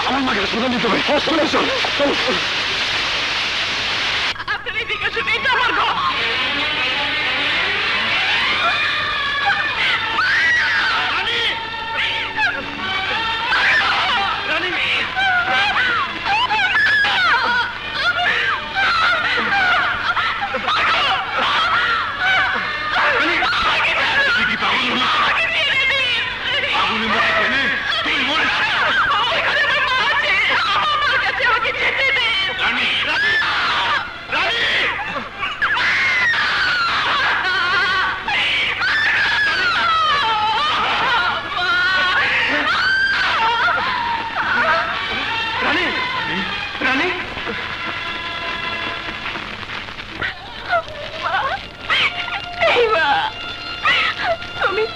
আমার মাকে হাসপাতাল নিতে হবে। আপনার এদিকে শুনে, এটা আমার ঘর।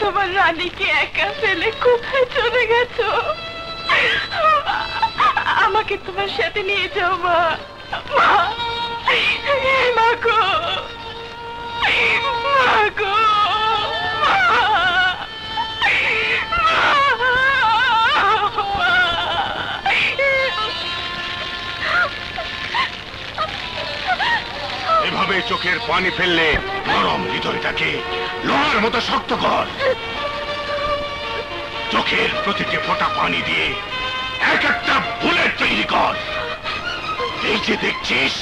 তোমার রানীকে একা ফেলে কোথায় চলে গেছো? আমাকে তোমার সাথে নিয়ে যাও মা। মা গো, মা গো, এভাবে চোখের পানি ফেললে নরম হৃদয়টাকে লোহার মতো শক্ত কর। চোখের প্রতিটি ফোঁটা পানি দিয়ে এক একটা বুলেট তৈরি কর। এই যে দেখছিস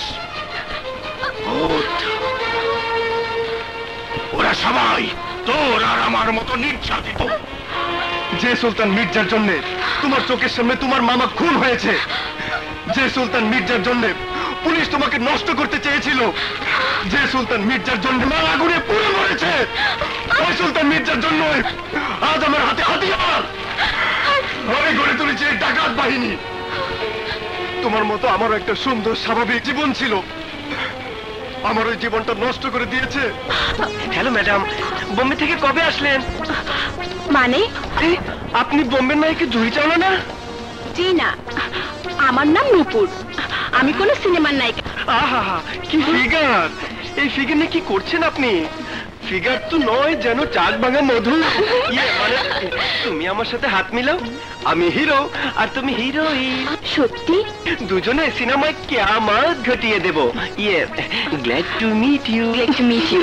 ওরা সবাই তোর আর আমার মতো নির্যাতিত। যে সুলতান মির্জার জন্য তোমার চোখের সামনে তোমার মামা খুন হয়েছে, যে সুলতান মির্জার জন্য পুলিশ তোমাকে নষ্ট করতে চেয়েছিল, যে সুলতান মির্জার জন্য মা আগুনে পুড়ে মরেছে, ওই সুলতান মির্জার জন্য আজ আমার হাতে হাতিয়ার। আমি গড়ে তুলেছি এই ডাকাত বাহিনী। তোমার মতো আমারও একটা সুন্দর স্বাভাবিক জীবন ছিল, আমার ওই জীবনটা নষ্ট করে দিয়েছে। হ্যালো ম্যাডাম, বোম্বে থেকে কবে আসলেন? মানে আপনি বোম্বের নায়িকা জুহি চাওলা না? জি না, আমার নাম নূপুর, আমি কোন সিনেমার নায়িকা। আহা, কি ফিগার! এই ফিগার নিয়ে কি করছেন আপনি? ফিগার তো নয়, যেন চাক ভাঙা মধু। ইয়ে মানে তুমি আমার সাথে হাত মিলাও, আমি হিরো আর তুমি হিরোইন। সত্যি? দুজনে সিনেমায় কিয়ামত ঘটিয়ে দেব। ইয়ে glad to meet you. Glad to meet you.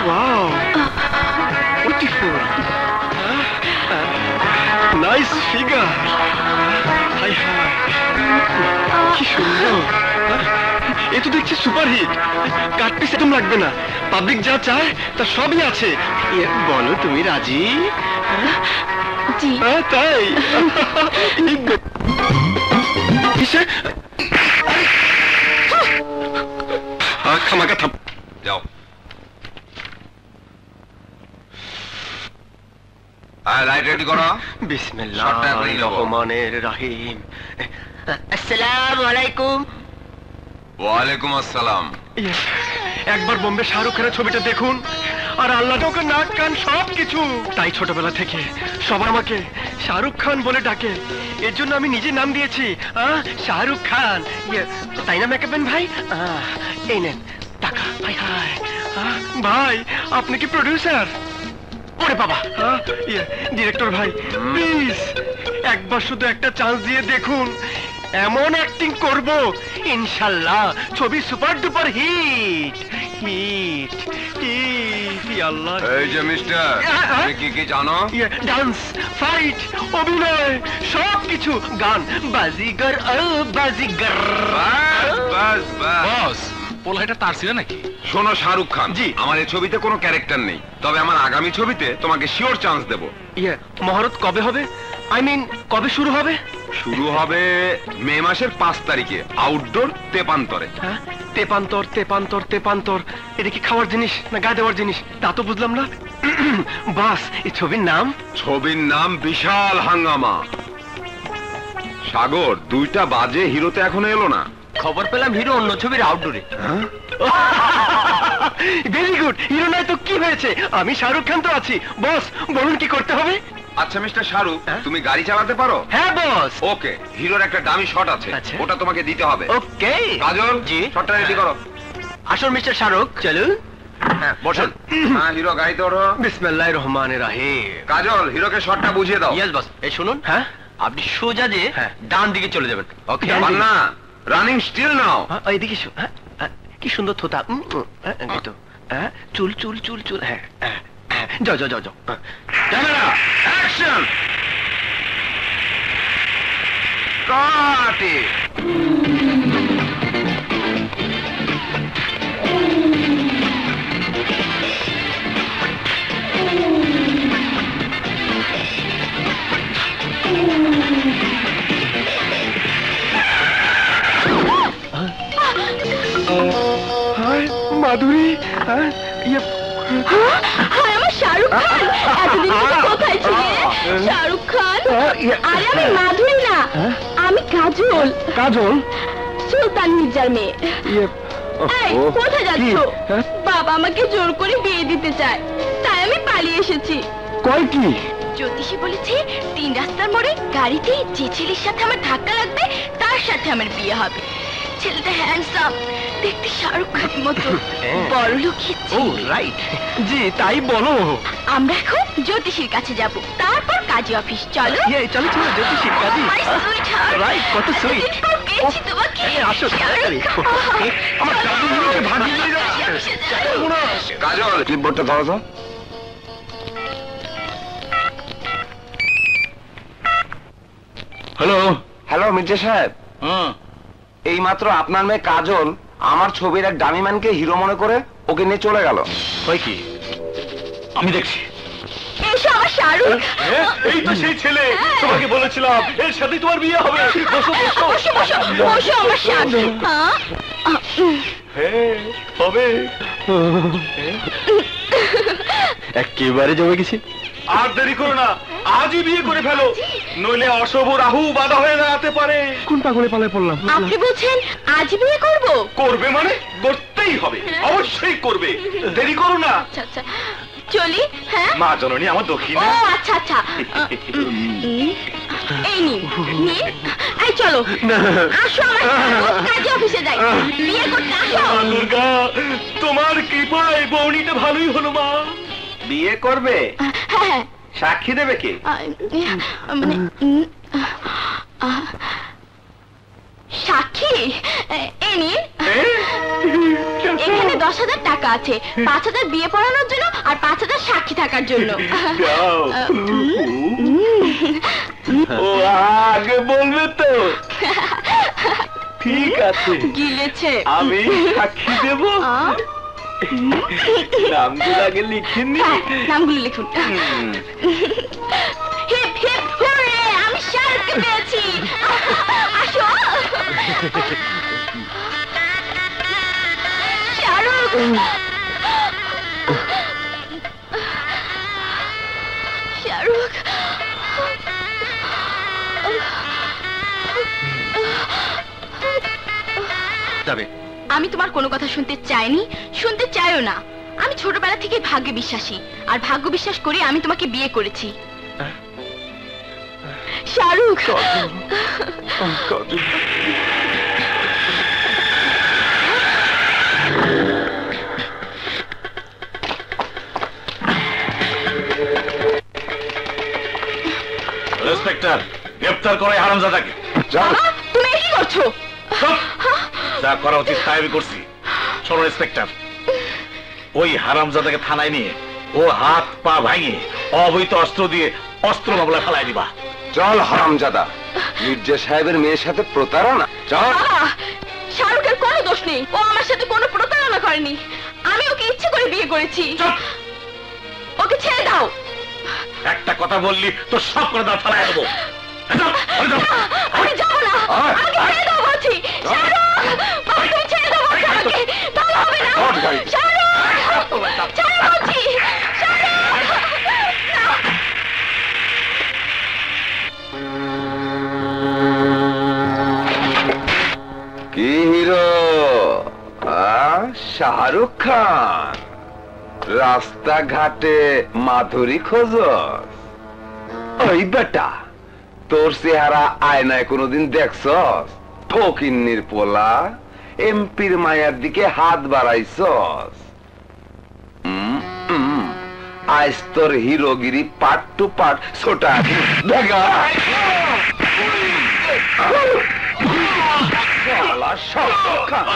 Wow, beautiful, nice figure. Hi hi, কি সুন্দর। এ তো দেখছি সুপারহিট। কাটপিস একদম লাগবে না, পাবলিক যা চায় তা সবই আছে। বলো তুমি রাজি? জি। তাই? খামাকা থাম। যাও। লাইট রেডি করো। বিসমিল্লাহির রহমানির রহিম। আসসালামু আলাইকুম। ওয়ালাইকুম আসসালাম। একবার বোম্বে শাহরুখ খানের ছবিটা দেখুন, আর আল্লাহ ওকে নাক কান সব কিছু। তাই ছোটবেলা থেকে সবাই আমাকে শাহরুখ খান বলে ডাকে। এর জন্য আমি নিজে নাম দিয়েছি শাহরুখ খান। তাই না মেকআপম্যান ভাই? এই নেন টাকা। ভাই হাই ভাই, আপনি কি প্রডিউসার? ওরে বাবা, ডিরেক্টর ভাই প্লিজ একবার শুধু একটা চান্স দিয়ে দেখুন। এমন অ্যাক্টিং করব ইনশাআল্লাহ ছবি super duper hit hit hit. আল্লাহ। এই যে মিস্টার, তুমি কি কি জানো? ডান্স, ফাইট, অভিনয় সব কিছু, গান, বাজিগর ও বাজিগর। বাস বাস। পোলাইটা তার ছিল নাকি? শোনো শাহরুখ খান, জি। আমার এই ছবিতে কোনো ক্যারেক্টার নেই, তবে আমার আগামী ছবিতে তোমাকে শিওর চান্স দেব। মহরত কবে হবে? আই মিন কবে শুরু হবে? শুরু হবে মে মাসের 5 তারিখে, আউটডোর তেপান্তরে। তেপান্তর তেপান্তর তেপান্তর, এটা কি খাওয়ার জিনিস না গা দেওয়ার জিনিস? তা তো বুঝলাম না। বাস, এই ছবির নাম? ছবির নাম বিশাল হাঙ্গামা। সাগর, 2টা বাজে, হিরোতে এখনো এলো না। খবর পেলাম হিরো অন্য ছবির আউটডোরে। Very good. হিরো নাই তো কি হয়েছে, আমি শাহরুখ খান তো আছি। বস বলুন কি করতে হবে? আচ্ছা মিস্টার শাহরুখ, তুমি গাড়ি চালাতে পারো? হ্যাঁ বস। ওকে, হিরোর একটা দামি শট আছে, ওটা তোমাকে দিতে হবে। ওকে কাজল, জি, শটটা রেডি করো। আসুন মিস্টার শাহরুখ, চলুন। হ্যাঁ বসুন। হ্যাঁ হিরো, গাড়িতে ওঠো। বিসমিল্লাহির রহমানির রহিম। কাজল, হিরোকে শটটা বুঝিয়ে দাও। Yes boss. এই শুনুন, হ্যাঁ আপনি সোজা যে ডান দিকে চলে যাবেন। ওকে না, রানিং স্টিল নাও। এইদিকে কি সুন্দর থোতা। চুল চুল চুল চুল। হ্যাঁ যাও যাও যাও যাও। Camera action. কাট ইট। মাধুরী, আমার শাহরুখ খান, এতদিন তুমি কোথায় ছিলে? শাহরুখ খান। আরে আমি মাধুরী না, আমি কাজল। কাজল? সুলতান মির্জার মেয়ে। এই, কোথায় যাচ্ছ? বাবা আমাকে জোর করে বিয়ে দিতে চায়, তাই আমি পালিয়ে এসেছি। কয় কি? জ্যোতিষী বলেছে 3 রাস্তার মোড়ে গাড়িতে যে ছেলের সাথে আমার ধাক্কা লাগবে তার সাথে আমার বিয়ে হবে। ছেলেটা হ্যান্ডসাম, দেখতে শাহরুখ খানের মতো, বড় লোকের ছেলে। ও রাইট, জি তাই বলো। আমরা এখন জ্যোতিষীর কাছে যাব, তারপর কাজী অফিস। চলো চলো চলো, জ্যোতিষীর কাজী। রাইট, কত সুইট। পেয়েছি তোমাকে। আসো তাড়াতাড়ি। আমার কাজলগুলোকে ভাগিয়ে নিয়ে যাচ্ছে। কাজল, ক্লিপবোর্ডটা ধরো তো। হ্যালো। হ্যালো মির্জা সাহেব, এই মাত্র আপনার মেয়ে কাজল আমার ছবির এক ডামি ম্যানকে হিরো মনে করে ওকে নিয়ে চলে গেল। হয় কি? আমি দেখছি। এসো আমার শাহরুখ। এই তো সেই ছেলে, তোমাকে বলেছিলাম এর সাথে তোমার বিয়ে হবে। বসো বসো বসো বসো বসো আমার শাহরুখ। হ্যাঁ হবে। একেবারে জমে গেছি। আর দেরি করো না, আজই বিয়ে করে ফেলো, নইলে অশুভ রাহু বাধা হয়ে দাঁড়াতে পারে। কোন পাগলে পালায় পড়লাম? আপনি বলছেন আজ বিয়ে করব? করবে মানে করতেই হবে, অবশ্যই করবে, দেরি করো না। আচ্ছা আচ্ছা চলি। হ্যাঁ মা জননী আমার দক্ষিণা। ও আচ্ছা আচ্ছা, এই নিন নিন। এই চলো আসো আমার কাজী অফিসে যাই, বিয়ে করতে আসো। দুর্গা, তোমার কৃপায় বৌনিটা ভালোই হলো মা। বিয়ে করবে? হ্যাঁ। সাক্ষী দেবে কে? মানে সাক্ষী এনি এখানে 10,000 টাকা আছে, 5,000 বিয়ে পড়ানোর জন্য আর 5,000 সাক্ষী থাকার জন্য। ও আগে বলবে তো? ঠিক আছে, গিলেছে। আমি সাক্ষী দেব। নামগুলো আগে লিখে নি। নামগুলো লিখুন। হিপ হিপ হুররে, আমি শাহরুখকে পেয়েছি। আসো। শাহরুখ। শাহরুখ। যাবে। আমি তোমার কোনো কথা শুনতে চাইনি, শুনতে চাইও না। আমি ছোটবেলা থেকে ভাগ্যে বিশ্বাসী, আর ভাগ্য বিশ্বাস করে আমি তোমাকে বিয়ে করেছি। শাহরুখ। ইন্সপেক্টর, গ্রেফতার করে হারামজাদাকে। যাও। তুমি কি করছো? যা করা উচিত তাই আমি করছি। শোনো ইন্সপেক্টর, ওই হারামজাদাকে থানায় নিয়ে ও হাত পা ভাঙিয়ে অবৈধ অস্ত্র দিয়ে অস্ত্র মামলায় ফেলাই দিবা। চল হারামজাদা, মির্জা সাহেবের মেয়ের সাথে প্রতারণা। চল। শাহরুখের কোনো দোষ নেই, ও আমার সাথে কোনো প্রতারণা করেনি। আমি ওকে ইচ্ছে করে বিয়ে করেছি। ওকে ছেড়ে দাও। একটা কথা বললি তো সব করে দাও, থানায় দেবো। আমি যাবো না, আমাকে ছেড়ে দাও বলছি। শাহরুখ, তুমি ছেড়ে দাও বলছি আমাকে, তাহলে হবে না। শাহরুখ, ছাড়ো বলছি। কি হিরো? শাহরুখ খান রাস্তাঘাটে মাধুরী খোঁজ? ওই বেটা, তোর চেহারা আয়নায় কোনোদিন দেখছস? ফকিন্নির পোলা, এমপির মায়ের দিকে হাত বাড়াইছস। আজ তোর হিরোগিরি পার্ট টু পার্ট ছোটা দেখা। শাহরুখ খান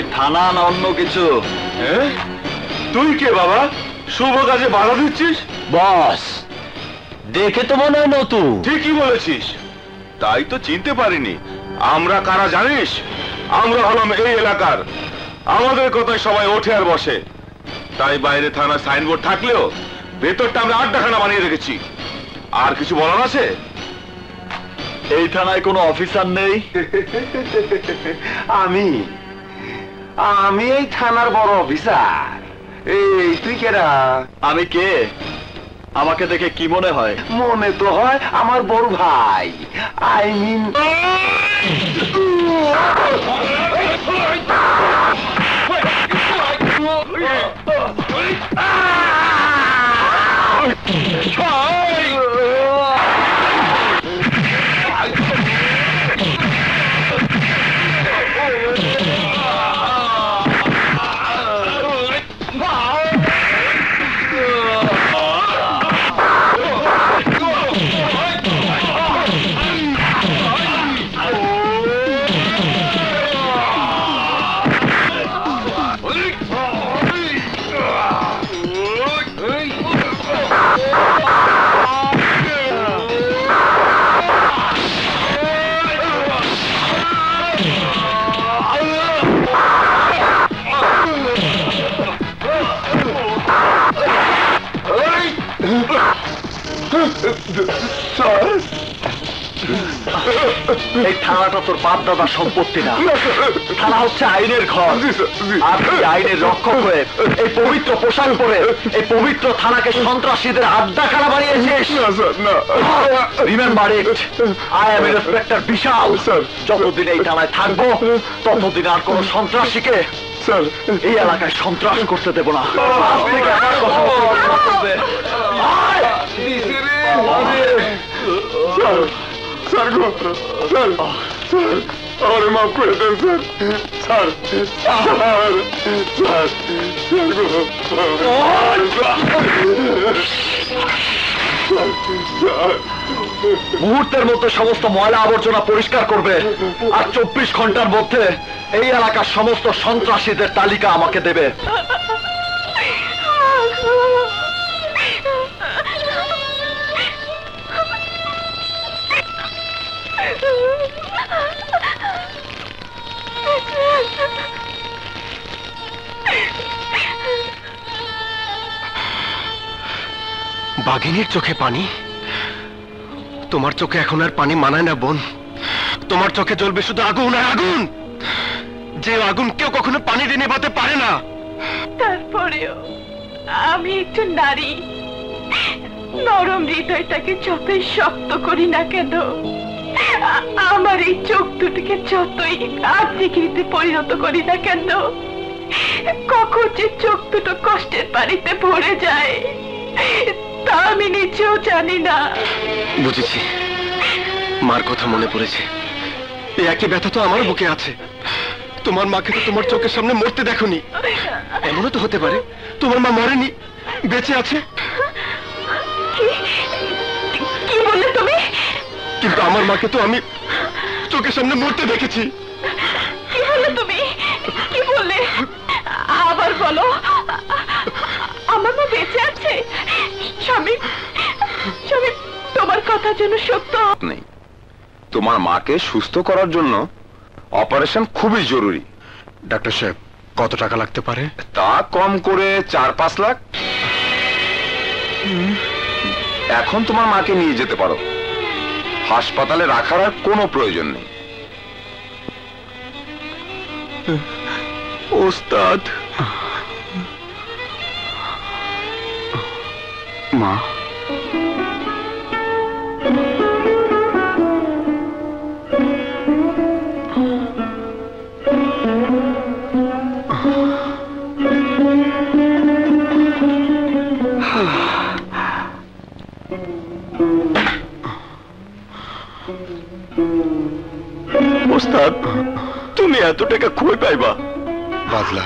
কি থানা না অন্য কিছু? তুই কে বাবা, শুভ কাজে বাধা দিচ্ছিস? বস, দেখে তো মনে হয় নতুন। ঠিকই বলেছিস, তাই তো চিনতে পারিনি। আমরা কারা জানিস? আমরা হলাম এই এলাকার, আমাদের কথায় সবাই ওঠে আর বসে। তাই বাইরে থানা সাইনবোর্ড থাকলেও ভেতরটা আমরা আড্ডাখানা বানিয়ে রেখেছি। আর কিছু বলার আছে? এই থানায় কোনো অফিসার নেই? আমি এই থানার বড় অফিসার। এই তুই কেডা? আমি কে? আমাকে দেখে কি মনে হয়? মনে তো হয় আমার বড় ভাই। আই মিন এই থানাটা তোর বাপ দাদার সম্পত্তি না, থানা হচ্ছে আইনের ঘর। আর তুই আইনের রক্ষক হয়ে এই পবিত্র পোশাক পরে এই পবিত্র থানাকে সন্ত্রাসীদের আড্ডাখানা বানিয়েছিস। Remember it, I am inspector Bishal. যতদিন এই থানায় থাকবো ততদিন আর কোন সন্ত্রাসীকে এই এলাকায় সন্ত্রাস করতে দেব না। আমারে মাফ করে দেন স্যার। মুহূর্তের মধ্যে সমস্ত ময়লা আবর্জনা পরিষ্কার করবে আর 24 ঘন্টার মধ্যে এই এলাকার সমস্ত সন্ত্রাসীদের তালিকা আমাকে দেবে। বাঘিনীর চোখে পানি? তোমার চোখে এখন আর পানি মানায় না বোন। তোমার চোখে জ্বলবে শুধু আগুন আর আগুন, যে আগুন কেউ কখনো পানি দিয়ে নেভাতে পারে না। তারপরেও আমি একটু নারী, নরম হৃদয়টাকে যতই শক্ত করি না কেন, আমার এই চোখ দুটিকে যতই আগ্নেয়গিরিতে পরিণত করি না কেন, কখন যে চোখ দুটো কষ্টের পানিতে ভরে যায় তা আমি নিজেও জানি না। বুঝেছি, মার কথা মনে পড়েছে। এই একই ব্যথা তো আমার বুকে আছে। তোমার মাকে তো তোমার চোখের সামনে মরতে দেখোনি। এমনও তো হতে পারে তোমার মা মরেনি, বেঁচে আছে। কি বললে তুমি? কিন্তু আমার মাকে তো আমি চোখের সামনে মরতে দেখেছি। কি বললে তুমি? কি বললে? আবার বলো। আমার মা বেঁচে আছে? স্বামী, তোমার কথা যেন সত্য। নেই, তোমার মাকে সুস্থ করার জন্য অপারেশন খুবই জরুরি। ডাক্তার সাহেব, কত টাকা লাগতে পারে? তা কম করে 4-5 লাখ। এখন তোমার মাকে নিয়ে যেতে পারো, হাসপাতালে রাখার আর কোনো প্রয়োজন নেই। ওস্তাদ, মা ওস্তাদ, তুমি এত টাকা কই পাইবা? বাদলা,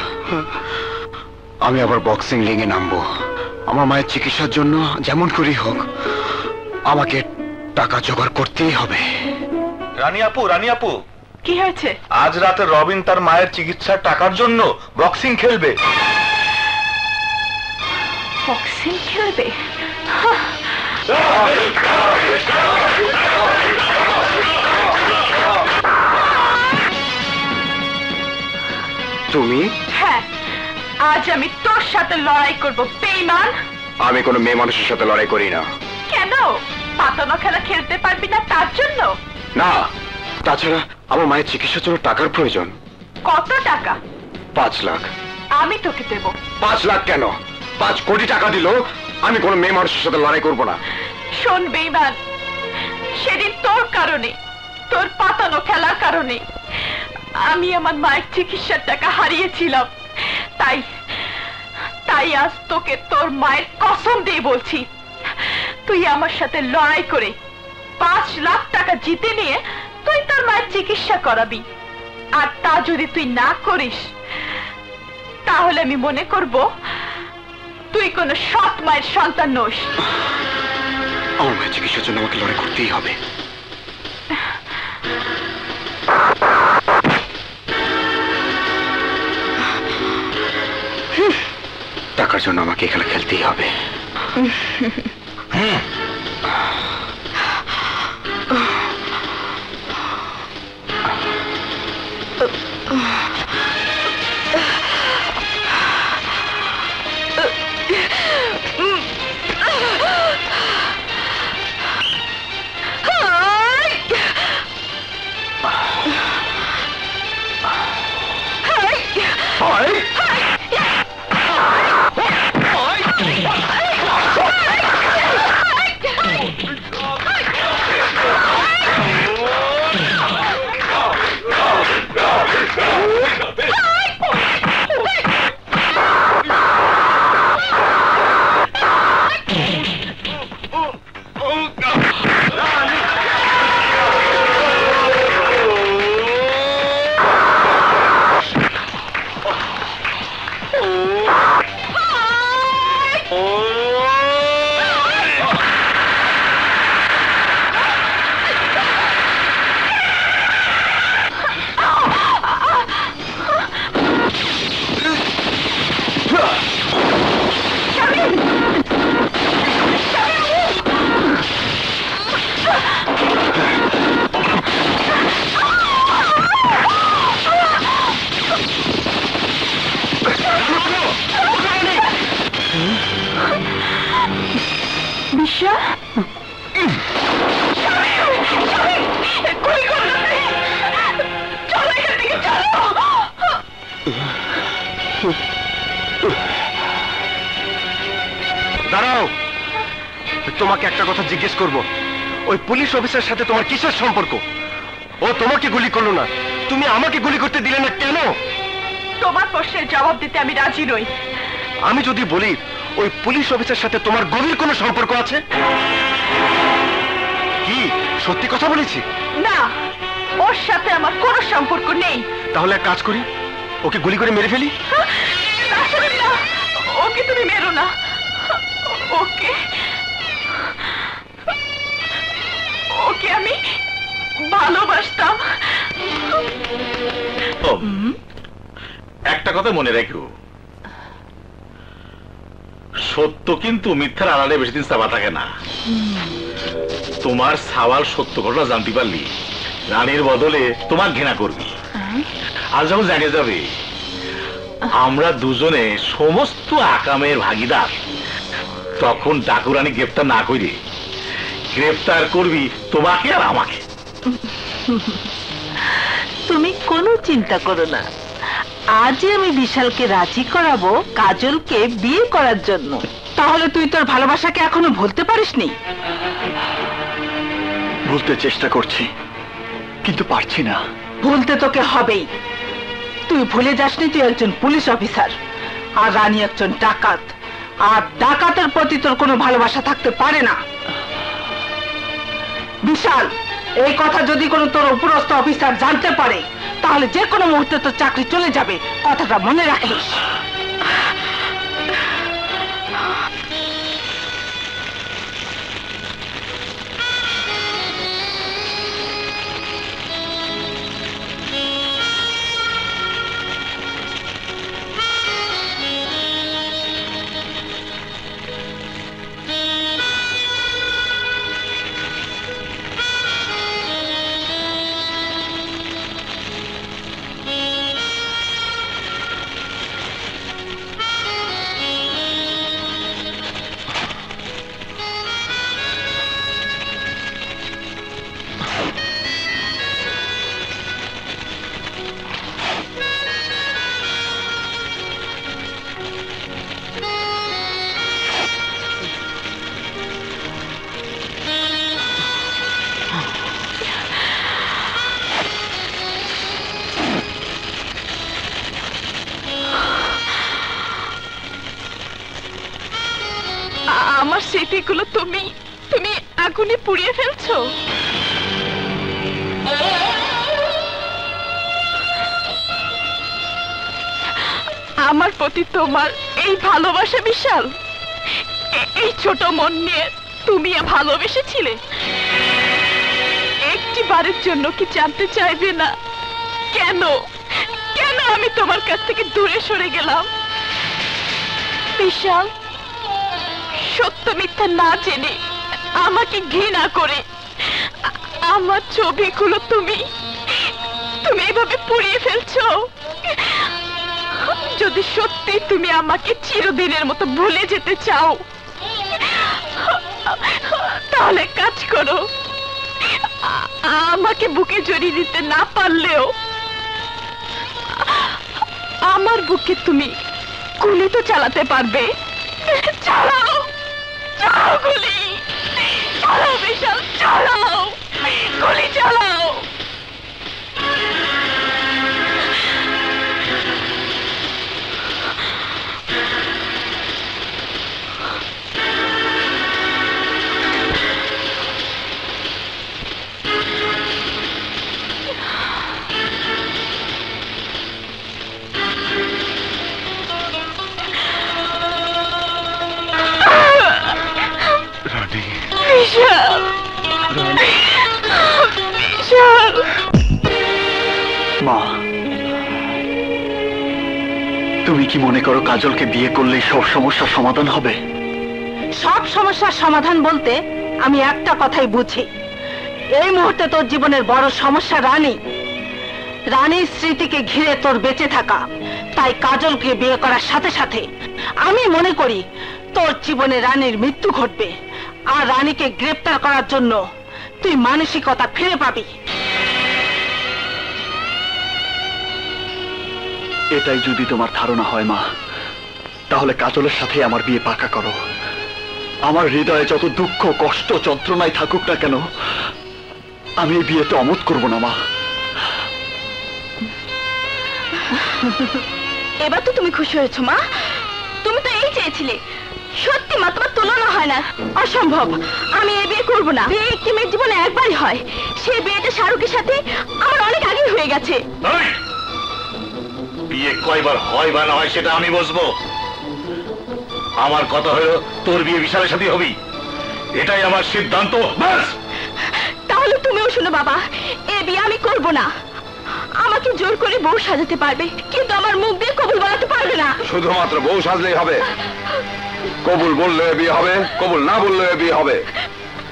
আমি আবার বক্সিং রিংয়ে নামবো। আমার মায়ের চিকিৎসার জন্য যেমন করি হোক আমাকে টাকা জোগাড় করতেই হবে। রানী আপু, কি হয়েছে? আজ রাতে রবিন তার মায়ের চিকিৎসার টাকার জন্য বক্সিং খেলবে। বক্সিং খেলবে? তুমি? হ্যাঁ, আজ আমি তোর সাথে লড়াই করব বেঈমান। আমি কোনো মেয়ে মানুষের সাথে লড়াই করি না। কেন? পাতানো খেলা খেলতে পারবি না তার জন্য? না, তাছাড়া আমার মায়ের চিকিৎসার জন্য টাকার প্রয়োজন। কত টাকা? 5 লাখ। আমি তোকে দেব। 5 লাখ কেন, 5 কোটি টাকা দিল আমি কোনো মেয়ে মানুষের সাথে লড়াই করব না। শোন বেঈমান, সেদিন তোর কারণে, তোর পাতানো খেলার কারণে আমি আমার মায়ের চিকিৎসার টাকা হারিয়েছিলাম। তাই তাই আজ তোকে তোর মায়ের কসম দিয়ে বলছি, তুই আমার সাথে লড়াই করে 5 লাখ টাকা জিতে নিয়ে তুই তোর মায়ের চিকিৎসা করাবি। আর তা যদি তুই না করিস তাহলে আমি মনে করব তুই কোন সৎ মায়ের সন্তান নোস। আমার মায়ের চিকিৎসার জন্য আমাকে লড়াই করতেই হবে। টাকার জন্য আমাকে এখানে খেলতেই হবে। দাঁড়াও, তোমাকে একটা কথা জিজ্ঞেস করব, ওই পুলিশ অফিসারের সাথে তোমার কিসের সম্পর্ক? ও তোমাকে গুলি করলো না, তুমি আমাকে গুলি করতে দিলে না কেন? তোমার প্রশ্নের জবাব দিতে আমি রাজি নই। আমি যদি বলি ওই পুলিশ অফিসারের সাথে তোমার গভীর কোনো সম্পর্ক আছে? কি সত্যি কথা বলেছি? না, ওর সাথে আমার কোনো সম্পর্ক নেই। তাহলে এক কাজ করি, ওকে গুলি করে মেরে ফেলি। না, ওকে তুমি মেরো না। ওকে ওকে আমি ভালোবাসতাম। একটা কথা মনে রাখো, সত্য কিন্তু মিথ্যার আড়ালে বেশি দিন চাপা থাকে না। তোমার সাওয়াল সত্য ঘটনা জানতে পারলি রানীর বদলে তোমার ঘৃণা করবি। আর যখন জানিয়ে যাবে আমরা দুজনে সমস্ত আকামের ভাগিদার, তখন ডাকুরানি গ্রেফতার না করে গ্রেফতার করবি তোমাকে আর আমাকে। তুমি কোনো চিন্তা করো না, আজই আমি বিশালকে রাজি করাবো কাজলকে বিয়ে করার জন্য। তাহলে তুই তোর ভালোবাসাকে এখনো ভুলতে পারিসনি? ভুলতে চেষ্টা করছি, কিন্তু পারছি না। ভুলতে তোকে হবেই। তুই ভুলে যাসনি তুই একজন পুলিশ অফিসার আর রানী একজন ডাকাত, আর ডাকাতের প্রতি তোর কোনো ভালোবাসা থাকতে পারে না। বিশাল, এই কথা যদি কোনো তোর উপরস্থ অফিসার জানতে পারে তাহলে যে কোনো মুহূর্তে তোর চাকরি চলে যাবে, কথাটা মনে রাখিস। এগুলো তুমি তুমি আগুনে পুড়িয়ে ফেলছো? আমার প্রতি তোমার এই ভালোবাসা বিশাল, এই ছোট মন নিয়ে তুমি ভালোবেসেছিলে? একটি বারের জন্য কি জানতে চাইবে না কেন কেন আমি তোমার কাছ থেকে দূরে সরে গেলাম? বিশাল, সত্য মিথ্যা না জেনে আমাকে ঘৃণা করে আমার ছবিগুলো তুমি তুমি এভাবে পুড়িয়ে ফেলছো। যদি সত্যি তুমি আমাকে চিরদিনের মতো ভুলে যেতে চাও, তাহলে কাজ করো, আমাকে বুকে জড়িয়ে দিতে না পারলেও আমার বুকে তুমি গুলি তো চালাতে পারবে। চালাও চালাও গুলি, চালাও বিশাল, চালাও গুলি, চালাও। বিশাল, বিশাল। মা, তুমি কি মনে করো কাজলকে বিয়ে করলে সব সমস্যার সমাধান হবে? সব সমস্যার সমাধান বলতে আমি একটা কথাই বুঝি, এই মুহূর্তে তোর জীবনের বড় সমস্যা রানী। রানীর স্মৃতিকে ঘিরে তোর বেঁচে থাকা। তাই কাজলকে বিয়ে করার সাথে সাথে আমি মনে করি তোর জীবনে রানীর মৃত্যু ঘটবে, আর রানীকে গ্রেফতার করার জন্য তুই মানসিকতা ফিরে পাবি। এটাই যদি তোমার ধারণা হয় মা, তাহলে কাজলের সাথে আমার বিয়ে পাকা করো। আমার হৃদয়ে যত দুঃখ কষ্ট যন্ত্রণায় থাকুক না কেন, আমি এই বিয়েতে অমত করব না মা। এবার তো তুমি খুশি হয়েছো মা? তুমি তো এই চেয়েছিলে। সত্যি মা, তোমার তুলনা হয় না। অসম্ভব, আমি এই বিয়ে করবো না। বিয়ে একটি মেয়ের জীবনে একবারই হয়, সেই বিয়েটা শাহরুখের সাথে আমার অনেক আগেই হয়ে গেছে। বিয়ে কয়বার হয় বা না হয় সেটা আমি বুঝবো। আমার কথা হলো তোর বিয়ে বিশালের সাথে হবি, এটাই আমার সিদ্ধান্ত। ব্যাস। তাহলে তুমিও শোনো বাবা, এই বিয়ে আমি করবো না। আমাকে জোর করে বউ সাজাতে পারবে, কিন্তু আমার মুখ দিয়ে কবুল বলাতে পারবে না। শুধুমাত্র বউ সাজলেই হবে? কবুল বললে বিয়ে হবে, কবুল না বললে বিয়ে হবে।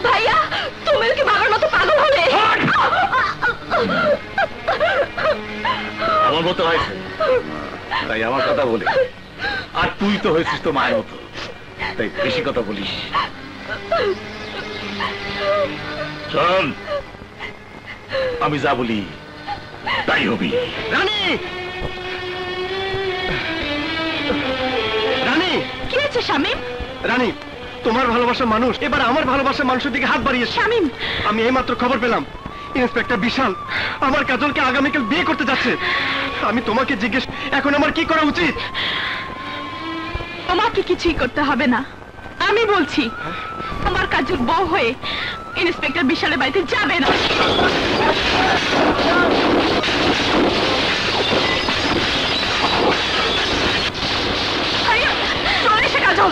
ভাইয়া, তুমি কি বাবার মতো পাগল হলে? আমার মতো হয়েছে তাই আমার কথা বলি, আর তুই তো হয়েছিস তো মায়ের মতো, তাই বেশি কথা বলিস। শোন, আমি যা বলি তাই হবি। রানী, রানী। কি আছে শামীম? রানী, তোমার ভালোবাসার মানুষ এবার আমার ভালোবাসার মানুষের দিকে হাত বাড়িয়েছে। শামীম, আমি এইমাত্র খবর পেলাম ইন্সপেক্টর বিশাল আমার কাজলকে আগামীকাল বিয়ে করতে যাচ্ছে। আমি তোমাকে জিজ্ঞেস, এখন আমার কি করা উচিত? তোমাকে কিছুই করতে হবে না, আমি বলছি। আমার কাজল বউ হয়ে ইন্সপেক্টর বিশালের বাড়িতে যাবে না। চলে এসে কাজল,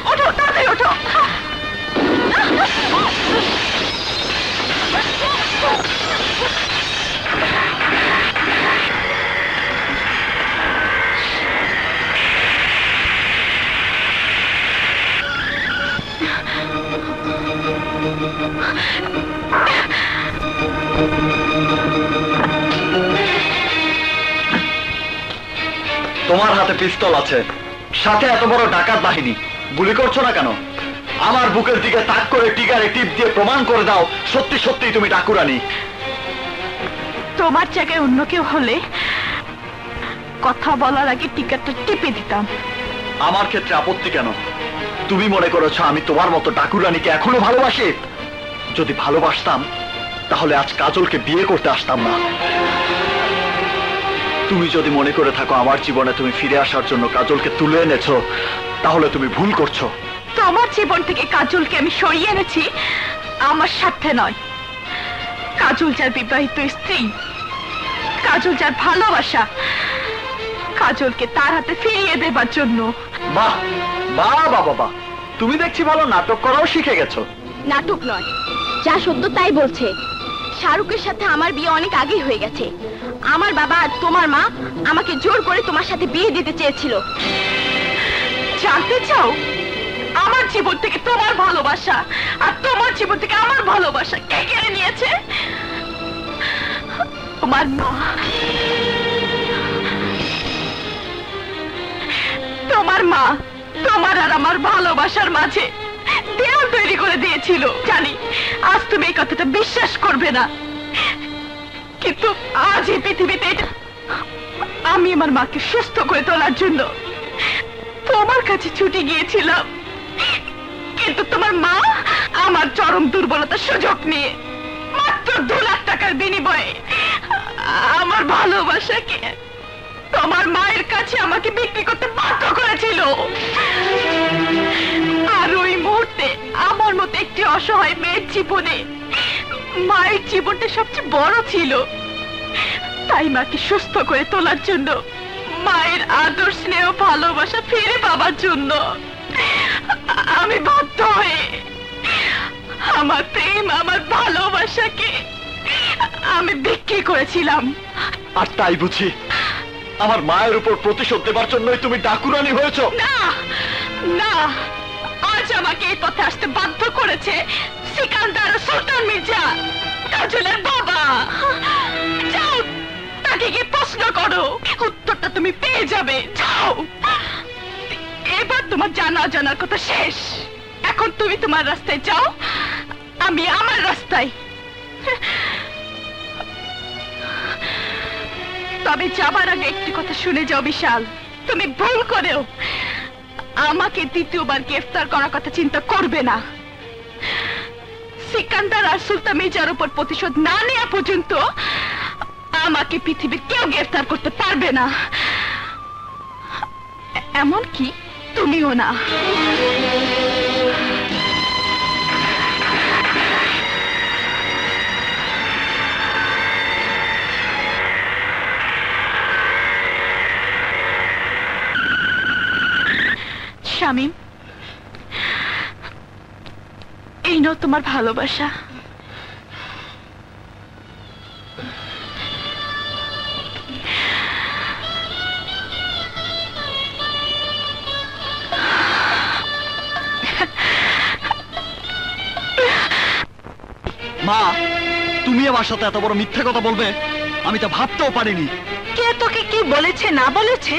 ওঠো তাড়াতাড়ি ওঠো। তোমার হাতে পিস্তল আছে, সাথে এত বড় ডাকাত বাহিনী, গুলি করছো না কেন? আমার বুকের দিকে তাক করে টিকারে টিপ দিয়ে প্রমাণ করে দাও সত্যি সত্যি তুমি ডাকুরানি। তোমার জায়গায় অন্য কেউ হলে কথা বলার আগে টিকাটা টিপে দিতাম। আমার ক্ষেত্রে আপত্তি কেন? তুমি মনে করেছো আমি তোমার মতো ডাকুরানিকে এখনো ভালোবাসি? যদি ভালোবাসতাম তাহলে আজ কাজলকে বিয়ে করতে আসতাম না। তুমি যদি মনে করে থাকো আমার জীবনে তুমি ফিরে আসার জন্য কাজলকে তুলে এনেছো, তাহলে তুমি ভুল করছো। তোমার জীবন থেকে কাজলকে আমি সরিয়ে এনেছি আমার স্বার্থে নয়। কাজল যার বিবাহিত স্ত্রী, কাজল যার ভালোবাসা, কাজলকে তার হাতে ফিরিয়ে দেবার জন্য। বাহ বাহ বাহ বাহ, তুমি দেখছি ভালো নাটক করাও শিখে গেছো। নাটক নয়, যা সত্য তাই বলছে। শাহরুখের সাথে আমার বিয়ে অনেক আগেই হয়ে গেছে। আমার বাবা আর তোমার মা আমাকে জোর করে তোমার সাথে বিয়ে দিতে চেয়েছিল। জানতে চাও আমার জীবন থেকে তোমার ভালোবাসা আর তোমার জীবন থেকে আমার ভালোবাসা কে কেড়ে নিয়েছে? তোমার মা। তোমার মা তোমার আর আমার ভালোবাসার মাঝে দেয়াল তৈরি করে দিয়েছিল। জানি আজ তুমি এই কথাটা বিশ্বাস করবে না, কিন্তু আজ এই পৃথিবীতে আমি আমার মাকে সুস্থ করে তোলার জন্য তোমার কাছে ছুটে গিয়েছিলাম। কিন্তু তোমার মা আমার চরম দুর্বলতার সুযোগ নিয়ে মাত্র 2 লাখ টাকার বিনিময়ে আমার ভালোবাসাকে তোমার মায়ের কাছে আমাকে বিক্রি করতে বাধ্য করেছিল। আর ওই মুহূর্তে আমার মতো একটি অসহায় মেয়ের জীবনে মায়ের জীবনটা সবচেয়ে বড় ছিল। তাই মাকে সুস্থ করে তোলার জন্য, মায়ের আদর স্নেহ ভালোবাসা ফিরে পাবার জন্য আমি বাধ্য হয়ে আমার প্রেম আমার ভালোবাসাকে আমি বিক্রি করেছিলাম। আর তাই বুঝি আমার মায়ের উপর প্রতিশোধ দেবার জন্যই তুমি ডাকুরানি হয়েছো? না না, আজ আমাকে এই পথে আসতে বাধ্য করেছে সিকান্দার সুলতান মির্জা, কাজলের বাবা। যাও তাকে গিয়ে প্রশ্ন করো, উত্তরটা তুমি পেয়ে যাবে। যাও, এবার তোমার জানা জানার কথা শেষ। এখন তুমি তোমার রাস্তায় যাও, আমি আমার রাস্তায়। তবে যাবার আগে একটি কথা শুনে যাও বিশাল, তুমি ভুল করেও আমাকে দ্বিতীয়বার গ্রেফতার করার কথা চিন্তা করবে না। সিকান্দার আর সুলতান মির্জার উপর প্রতিশোধ না নেওয়া পর্যন্ত আমাকে পৃথিবীর কেউ গ্রেফতার করতে পারবে না, এমনকি তুমিও না। শামীম, এই নাও তোমার ভালোবাসা। মা, তুমি আমার সাথে এত বড় মিথ্যে কথা বলবে আমি তা ভাবতেও পারিনি। কে তোকে কি বলেছে না বলেছে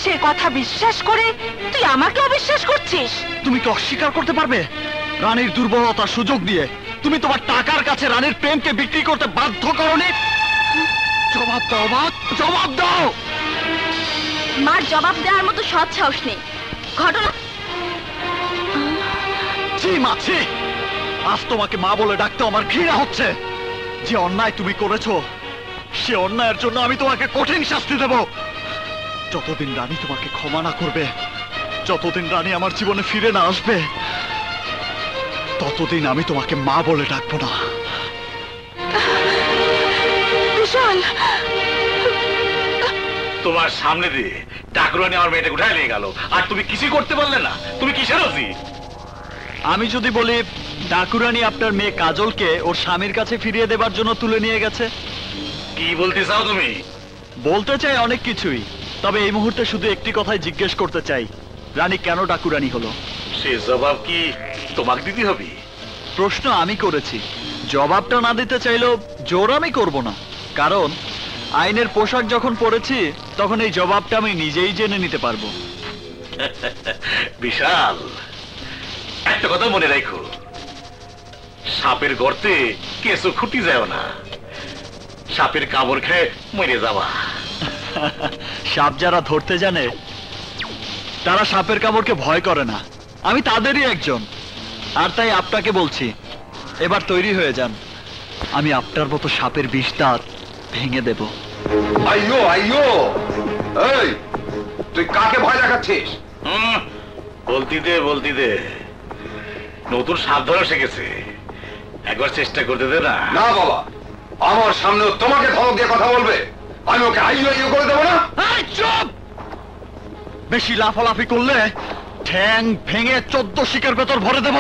সে কথা বিশ্বাস করে তুই আমাকে অবিশ্বাস করছিস? তুমি কি অস্বীকার করতে পারবে রানীর দুর্বলতার সুযোগ দিয়ে তুমি তোমার টাকার কাছে রানীর প্রেমকে বিক্রি করতে বাধ্য করনি? জবাব দাও মা, জবাব দাও। মার জবাব দেওয়ার মতো সৎ সাহস নেই। ঘটনা জি মা, ছি। আজ তোমাকে মা বলে ডাকতে আমার ঘৃণা হচ্ছে। যে অন্যায় তুমি করেছো সে অন্যায়ের জন্য আমি তোমাকে কঠিন শাস্তি দেব। যতদিন রানী তোমাকে ক্ষমা না করবে, যতদিন রানী আমার জীবনে ফিরে না আসবে, ততদিন আমি তোমাকে মা বলে ডাকবো না। বিশাল, তোমার সামনে দিয়ে ডাকুরানি আমার মেয়েটাকে উঠায় নিয়ে গেল, আর তুমি কিছুই করতে পারলে না। তুমি কিসের রসি? আমি যদি বলি ডাকুরানি আপনার মেয়ে কাজলকে ওর স্বামীর কাছে ফিরিয়ে দেবার জন্য তুলে নিয়ে গেছে? কি বলতে চাও তুমি? বলতে চাই অনেক কিছুই, তবে এই মুহূর্তে শুধু একটি কথাই জিজ্ঞেস করতে চাই, রানী কেন ডাকুরানি হলো? সে জবাব কি তোমাকে দিতে হবে? প্রশ্ন আমি করেছি, জবাবটা না দিতে চাইলেও জোর আমি করব না, কারণ আইনের পোশাক যখন পরেছি তখন এই জবাবটা আমি নিজেই জেনে নিতে পারবো। বিশাল, একটা কথা মনে রাখো, সাপের গর্তে কেঁচো খুঁটি যায় না, সাপের কামড় খেয়ে মরে যাওয়া। সাপ যারা ধরতে জানে তারা সাপের কামড়কে ভয় করে না, আমি তাদেরই একজন। আর তাই আপনাকে বলছি, এবার তৈরি হয়ে যান, আমি আপনার মতো সাপের বিষ দাঁত ভেঙে দেব। আইয়ো আইয়ো, এই তুই কাকে ভয় দেখাচ্ছিস? বলতি দে, বলতি দে। নতুন সাপ ধরা শিখেছে, একবার চেষ্টা করতে দে না। না বাবা, আমার সামনেও তোমাকে ধমক দিয়ে কথা বলবে, আমি ওকে হাইয়ে করে দেবো না। চুপ! বেশি লাফালাফি করলে ঠ্যাং ভেঙে 14 শিকের ভেতর ভরে দেব।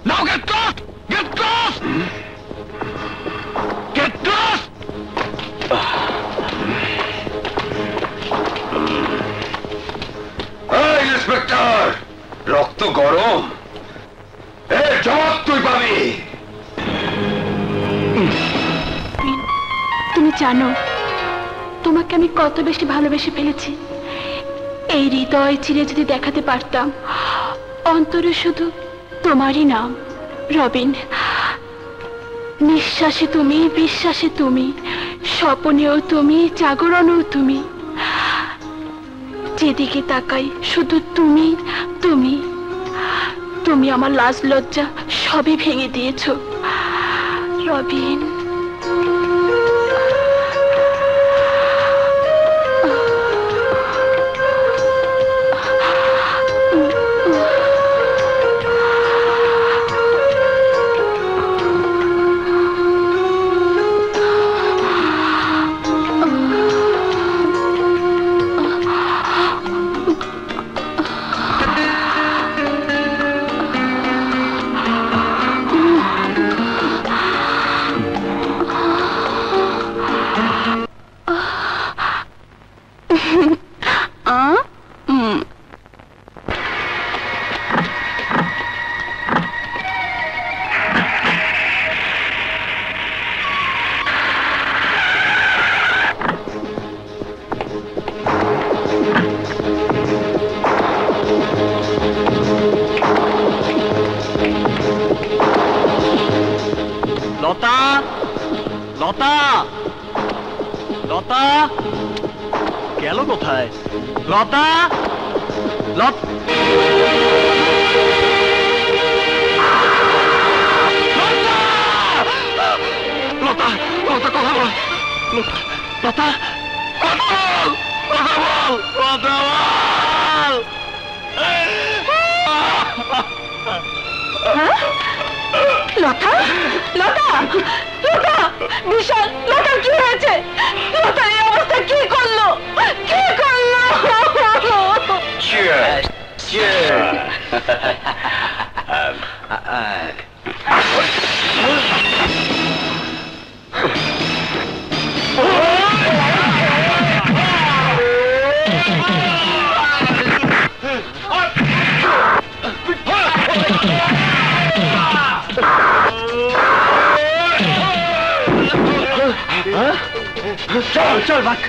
Now get lost, get lost, get lost. এই ইন্সপেক্টর, রক্ত গরম, এর জবাব তুই পাবি। তুমি জানো তোমাকে আমি কত বেশি ভালোবেসে ফেলেছি। এই হৃদয় চিরে যদি দেখাতে পারতাম, অন্তরে শুধু তোমারই নাম রবিন। নিঃশ্বাসে তুমি, বিশ্বাসে তুমি, স্বপ্নেও তুমি, জাগরণেও তুমি। যেদিকে তাকাই শুধু তুমি, তুমি, তুমি আমার লাজ লজ্জা সবই ভেঙে দিয়েছো রবিন। লতা, লতা, লতা গেল কোথায়? লতা, লতা, লতা, লতা কথা বল, লতা, কথা বল, কথা বল, কথা বল। লতা, লতা, লতা, বিশাল, লতার কি হয়েছে? লতার এই অবস্থা কি করলো? কি করলো? Cheers! Cheers! চল চল বাক।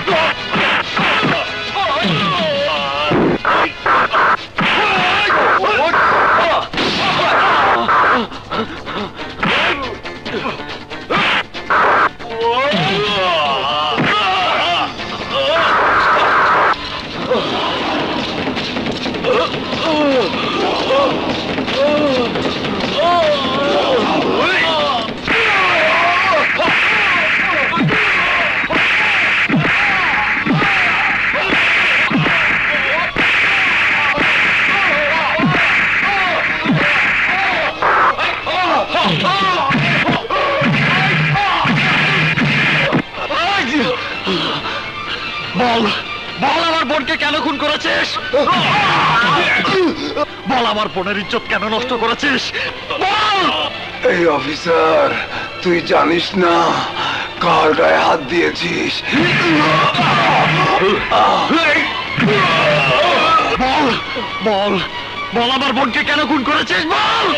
বল, বল আমার বোনকে কেন খুন করেছিস? বল আমার বোনের ইজ্জত কেন নষ্ট করেছিস? বল। এই অফিসার, তুই জানিস না কার গায়ে হাত দিয়েছিস? বল, বল, বল আমার বোনকে কেন খুন করেছিস? বল।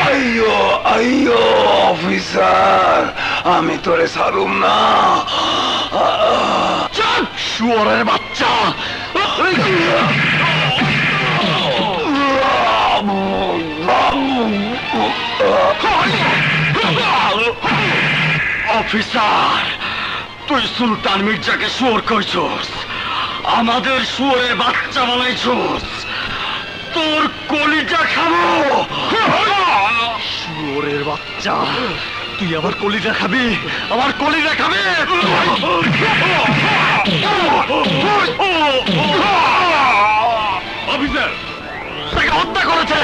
আইয়ো আইয়ো অফিসার, আমি তোরে ছাড়ুম না। শুয়োরের বাচ্চা! অফিসার, তুই সুলতান মির্জাকে শুয়োর কইছস, আমাদের শুয়োরের বাচ্চা বানাইছস। তোর কলিজা খাবো শুয়োরের বাচ্চা। তুই আমার কলিজা খাবি, আমার কলিজা খাবি। অফিসার, তাকে হত্যা করেছে।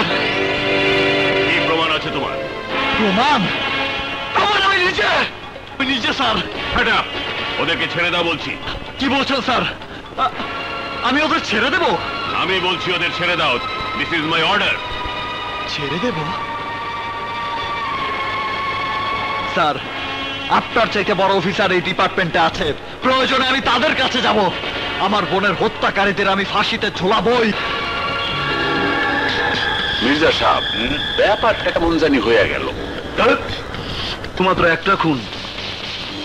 কি প্রমাণ আছে তোমার? প্রমাণ? প্রমাণ আমি নিজে স্যার। ম্যাডাম, ওদেরকে ছেড়ে দাও বলছি। কি বলছেন স্যার? আমি ওদের ছেড়ে দেব? আমি বলছি ওদের ছেড়ে দাও। This is my order. ছেড়ে দেব? স্যার, আপনার চাইতে বড় অফিসার এই ডিপার্টমেন্টে আছে, প্রয়োজনে আমি তাদের কাছে যাব। আমার বোনের হত্যাকারীদের আমি ফাঁসিতে ঝোলাবই। মির্জা সাহেব, ব্যাপারটা কেমন জানি হয়ে গেল। মাত্র একটা খুন।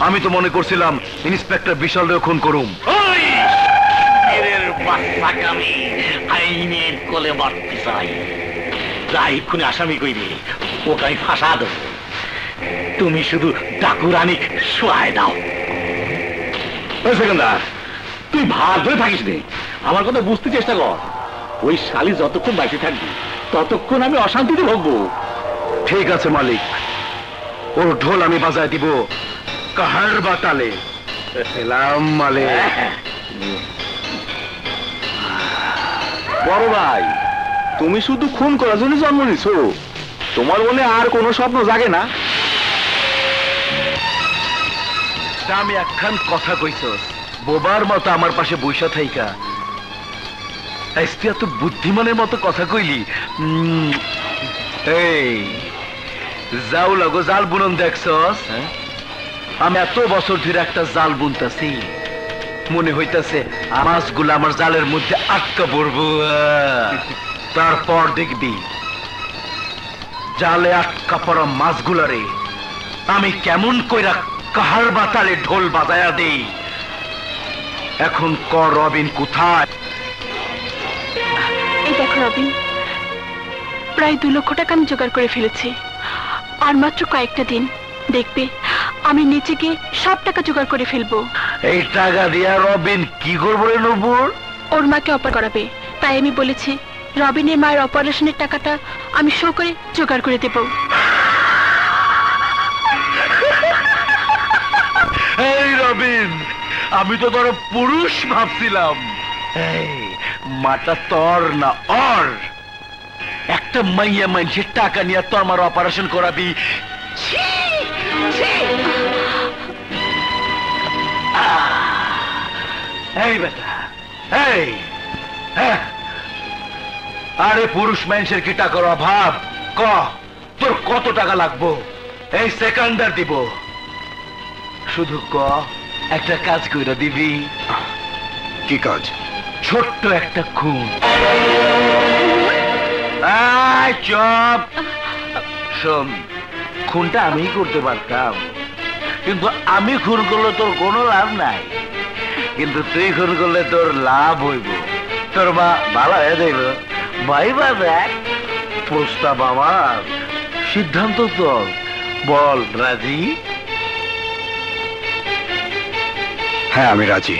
আমি তো মনে করছিলাম ইন্সপেক্টর বিশালরেও খুন করুম। আমি আইনের কোলে মারতে চাই। যাই খুনে আসামি কইবে ওকে আমি ফাঁসা দেব। তুমি শুধু ডাকুরানি শোয়ায় দাও। সেকেন্দার, তুই ভাগ ধরে থাকিস নে, আমার কথা বুঝতে চেষ্টা কর। ওই শালি যতক্ষণ বাইরে থাকবি ততক্ষণ আমি অশান্তিতে ভুগবো। ঠিক আছে মালিক, ওর ঢোল আমি বাজায় দিব কাহার বাতালে। এলাম মালিক। বড় ভাই, তুমি শুধু খুন করার জন্য জন্ম নিছো? তোমার মনে আর কোনো স্বপ্ন জাগে না? আমি একখান কথা কইছস, বোবার মতো আমার পাশে বৈশা থাইকা এত বুদ্ধিমানের মতো কথা কইলি। এই যাও লাগো জাল বুনন দেখছস? আমি এত বছর ধরে একটা জাল বুনতাছি, মনে হইতাছে মাছগুলো আমার জালের মধ্যে আটকা পড়বো। তারপর দেখবি জালে আটকা পড়া মাছগুলারে আমি কেমন কইরা কাহার বাতালে ঢোল বাজায়া দেই। এখন ক রবিন কোথায়? এই দেখো রবিন, প্রায় 2 লক্ষ টাকা আমি জোগাড় করে ফেলেছি। আর মাত্র কয়েকটা দিন দেখবে আমি নিচে গিয়ে সব টাকা জোগাড় করে ফেলবো। এই টাকা দিয়া রবিন কি করবো রে নূপুর? ওর মাকে অপারেশন করাবে, তাই আমি বলেছি রবিনের মায়ের অপারেশনের টাকাটা আমি শো করে জোগাড় করে দেব। এই রবিন, আমি তো তোর পুরুষ ভাবছিলাম। এই মাটা তোর না ওর? একটা মাইয়া মানুষের টাকা নিয়ে তো আমার অপারেশন করাবি? এই বেটা, এই আরে পুরুষ মানুষের কি টাকার অভাব? ক তোর কত টাকা লাগবো? এই সেকেন্ডার দিব, শুধু ক একটা কাজ কইরা দিবি। কি কাজ? ছোট্ট একটা খুন। চপ শোন, খুনটা আমি করতে পারতাম, কিন্তু আমি খুন করলে তোর কোনো লাভ নাই, কিন্তু তুই খুন করলে তোর লাভ হইব। তোর মা ভালো হয়ে দেখল ভাইবা দেখ। প্রস্তাব আমার, সিদ্ধান্ত তোর। বল রাজি? হ্যাঁ আমি রাজি।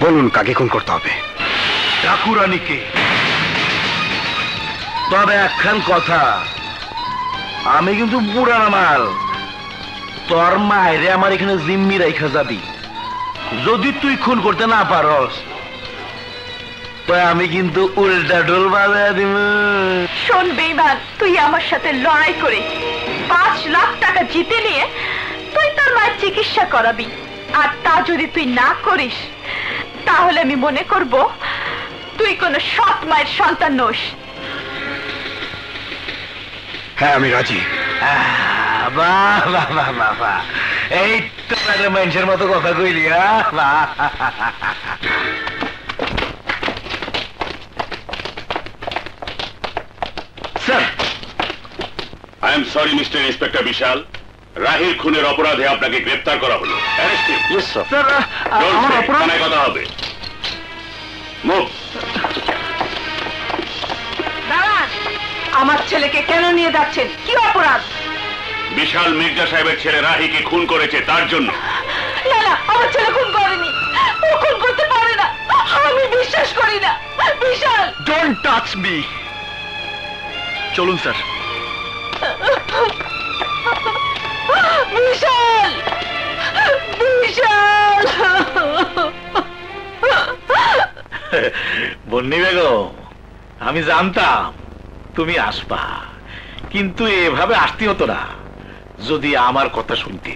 বলুন কাকে খুন করতে হবে? ঠাকুরানীকে। তবে একখান কথা, আমি কিন্তু পুরানা মাল। তোর মায়েরে আমার এখানে জিম্মি রাইখা যাবি। যদি তুই খুন করতে না পারস তো আমি কিন্তু উল্টা ঢোল বাজায় দিব। শোন বেঈমান, তুই আমার সাথে লড়াই করে 5 লাখ টাকা জিতে নিয়ে তুই তোর মায়ের চিকিৎসা করাবি, আর তা যদি তুই না করিস তাহলে আমি মনে করব তুই কোনো সৎ মায়ের সন্তান নোস। হ্যাঁ আমি রাজি। বাহ বাহ বাহ বাহ বাহ, এই তো মানুষের মতো কথা কইলি। Sir, I am sorry mister inspector Bishal, রাহির খুনের অপরাধে আপনাকে গ্রেফতার করা হলো। থানায় কথা হবে। দাঁড়ান, আমার ছেলেকে কেন নিয়ে যাচ্ছেন? কি অপরাধ? বিশাল মির্জা সাহেবের ছেলে রাহিকে খুন করেছে, তার জন্য। না না, আমার ছেলে খুন করেনি, ও খুন করতে পারে না, আমি বিশ্বাস করি না। বিশাল, ডোন্ট টাচ মি। চলুন স্যার। বিশাল, বিশাল। বন্নি বেগম, আমি জানতাম তুমি আসবা, কিন্তু এভাবে আসতে হতো না যদি আমার কথা শুনতে।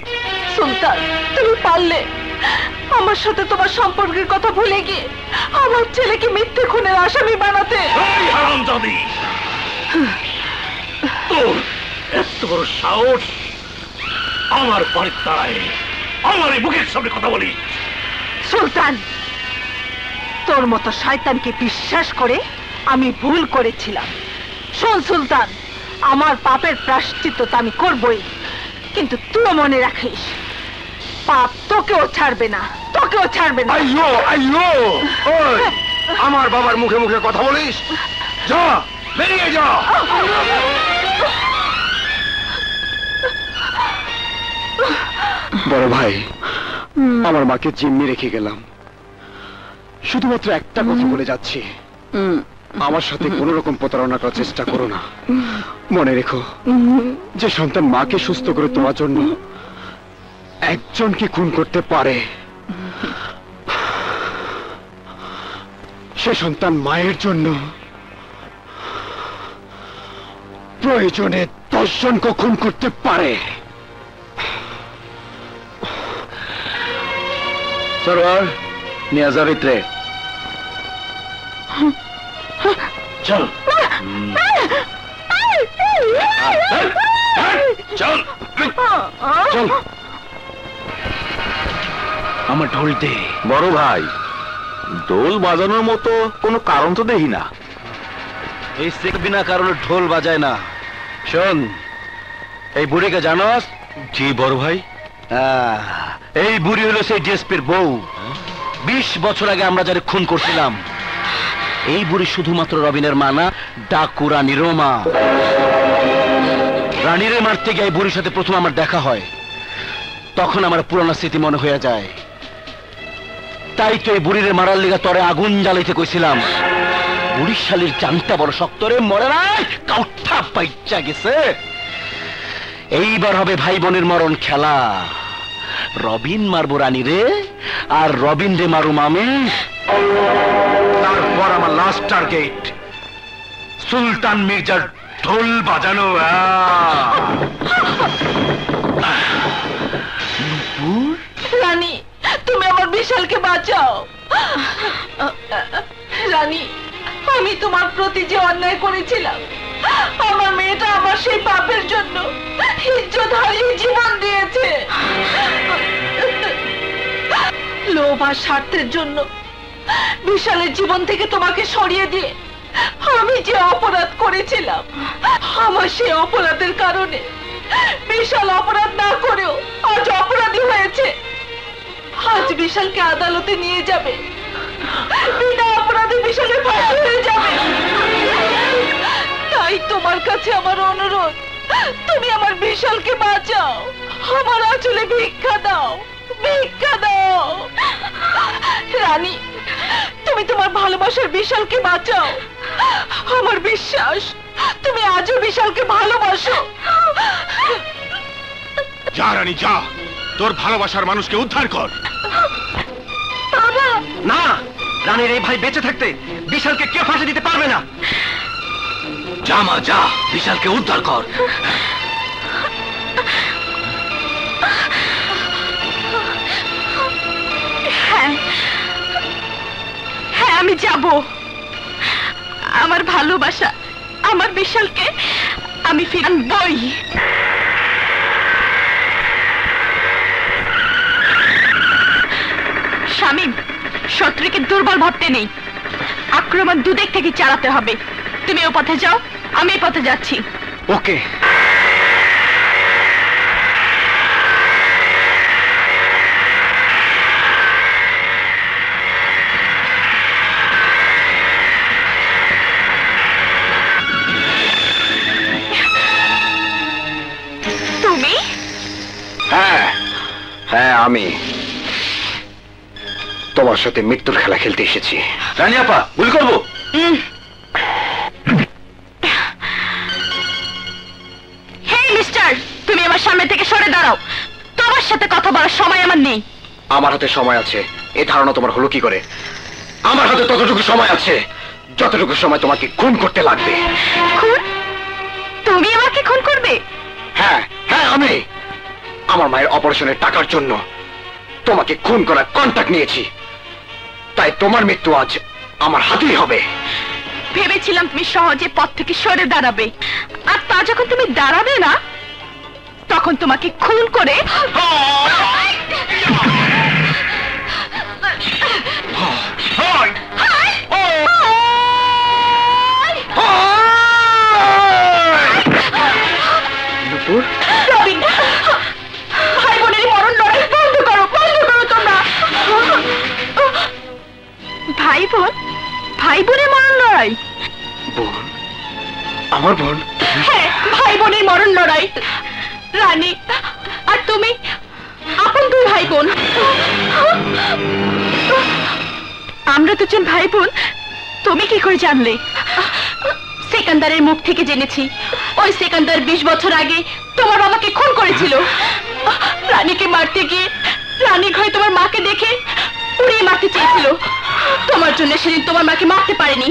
সুলতান, তুমি পারলে আমার সাথে তোমার সম্পর্কের কথা ভুলে গিয়ে আমার ছেলেকে মিথ্যে খুনের আসামি বানাতে। এই হারামজাদি, তোর এত বড় সাহস আমার বাড়ির তারায় আমার এই মুখের সামনে কথা বলি? সুলতান, তোর মতো শয়তানকে বিশ্বাস করে আমি ভুল করেছিলাম। শোন সুলতান, আমার পাপের প্রায়শ্চিত্ত তো আমি করবই, কিন্তু তুই মনে রাখিস পাপ তোকেও ছাড়বে না, তোকেও ছাড়বে না। আইয়ো আইয়ো, ওই আমার বাবার মুখে মুখে কথা বলিস? যা, বেরিয়ে যা। বড় ভাই, আমার মাকে জিম্মি রেখে গেলাম, শুধুমাত্র একটা কথা বলে যাচ্ছি, আমার সাথে কোনো রকম প্রতারণা করার চেষ্টা করো না। মনে রেখো, যে সন্তান মাকে সুস্থ করে তোমার জন্য একজনকে খুন করতে পারে, সে সন্তান মায়ের জন্য প্রয়োজনে 10 জনকে খুন করতে পারে। সরোয়ার, নিয়ে যা ভিতরে। চল চল চল। আমার ঢোল দে। বড় ভাই, দোল বাজানোর মতো কোনো কারণ তো দেখি না। এই শেখ বিনা কারণে ঢোল বাজায় না। শোন, এই বুড়িকে জানোস? জি বড় ভাই। এই বুড়ি হলো সেই ডিএসপির বউ। 20 বছর আগে আমরা যারা খুন করছিলাম, এই বুড়ি শুধুমাত্র রবিনের মা না, ডাকু রানীরও মা। রানীরে মারতে গিয়ে এই বুড়ির সাথে প্রথম আমার দেখা হয়, তখন আমার পুরানো স্মৃতি মনে হয়ে যায়। তাই তো এই বুড়িরে মারার লিগা তরে আগুন জ্বালাইতে কইছিলাম। বুড়ির শালির জানটা বড় শক্তরে, মরে নাই, কাউঠা পাইচা গেছে। এইবার হবে ভাই বোনের মরণ খেলা। রবিন মারবো রানী রে, আর রবিন রে মারুম আমি। তারপর আমার লাস্ট টার্গেট সুলতান মির্জার ঢোল বাজানো। রানী, তুমি আমার বিশালকে বাঁচাও। রানী, আমি তোমার প্রতি যে অন্যায় করেছিলাম, আমার মেয়েটা আমার সেই পাপের জন্য ইজ্জত হারিয়ে জীবন দিয়েছে। লোভ আর স্বার্থের জন্য বিশালের জীবন থেকে তোমাকে সরিয়ে দিয়ে আমি যে অপরাধ করেছিলাম, আমার সেই অপরাধের কারণে বিশাল অপরাধ না করেও আজ অপরাধী হয়েছে। আজ বিশালকে আদালতে নিয়ে যাবে, বিনা অপরাধে বিশালের ফাঁসি হয়ে যাবে। তাই তোমার কাছে আমার অনুরোধ, তুমি আমার বিশালকে বাঁচাও, আমার আঁচলে ভিক্ষা দাও, ভিক্ষা দাও। রানী, তুমি তোমার ভালোবাসার বিশালকে বাঁচাও। আমার বিশ্বাস তুমি আজও বিশালকে ভালোবাসো। যা রানী যা, তোর ভালোবাসার মানুষকে উদ্ধার কর। না, রানীর এই ভাই বেঁচে থাকতে বিশালকে কেউ ফাঁসি দিতে পারবে না। যা মা যা, বিশালকে উদ্ধার কর। হ্যাঁ হ্যাঁ, আমি যাব। আমার ভালোবাসা, আমার বিশালকে আমি ফিরানবই। শামীম, শত্রুকে দুর্বল ভাবতে নেই, আক্রমণ দুদিক থেকে চালাতে হবে। তুমি ও পথে যাও, আমি এই পথে যাচ্ছি। ওকে। তুমি? হ্যাঁ হ্যাঁ, আমি তোমার সাথে মৃত্যুর খেলা খেলতে এসেছি। রানী আপা, ভুল করবো? হে মিস্টার, তুমি আমার সামনে থেকে সরে দাঁড়াও। যাও, তোমার সাথে কথা বলার সময় আমার নেই। আমার হাতে সময় আছে, এই ধারণা তোমার হলো কি করে? আমার হাতে ততটুকু সময় আছে যতটুকু সময় তোমাকে খুন করতে লাগবে। খুন? তুমি আমাকে খুন করবে? হ্যাঁ হ্যাঁ, আমি আমার মায়ের অপারেশনের টাকার জন্য তোমাকে খুন করার কন্ট্রাক্ট নিয়েছি, তাই তোমার মৃত্যু আজ আমার হাতেই হবে। ভেবেছিলাম তুমি সহজে পথ থেকে সরে দাঁড়াবে, আর তা যখন তুমি দাঁড়াবে না তখন তোমাকে খুন করে ভাই বোনের মরণ লড়াই বন্ধ করো, বন্ধ করো তোমরা। ভাই বোন? ভাই বোনের মরণ লড়াই? বোন? আমার বোন? হ্যাঁ, ভাই বোনের মরণ লড়াই। রানী আর তুমি আপন দুই ভাই বোন। আমরা দুজন ভাই বোন তুমি কি করে জানলে? সেকান্দারের মুখ থেকে জেনেছি। ওই সেকান্দার 20 বছর আগে তোমার বাবাকে খুন করেছিল। রানীকে মারতে গিয়ে রানী ঘরে তোমার মাকে দেখে উড়িয়ে মারতে চেয়েছিল। তোমার জন্য সেদিন তোমার মাকে মারতে পারেনি।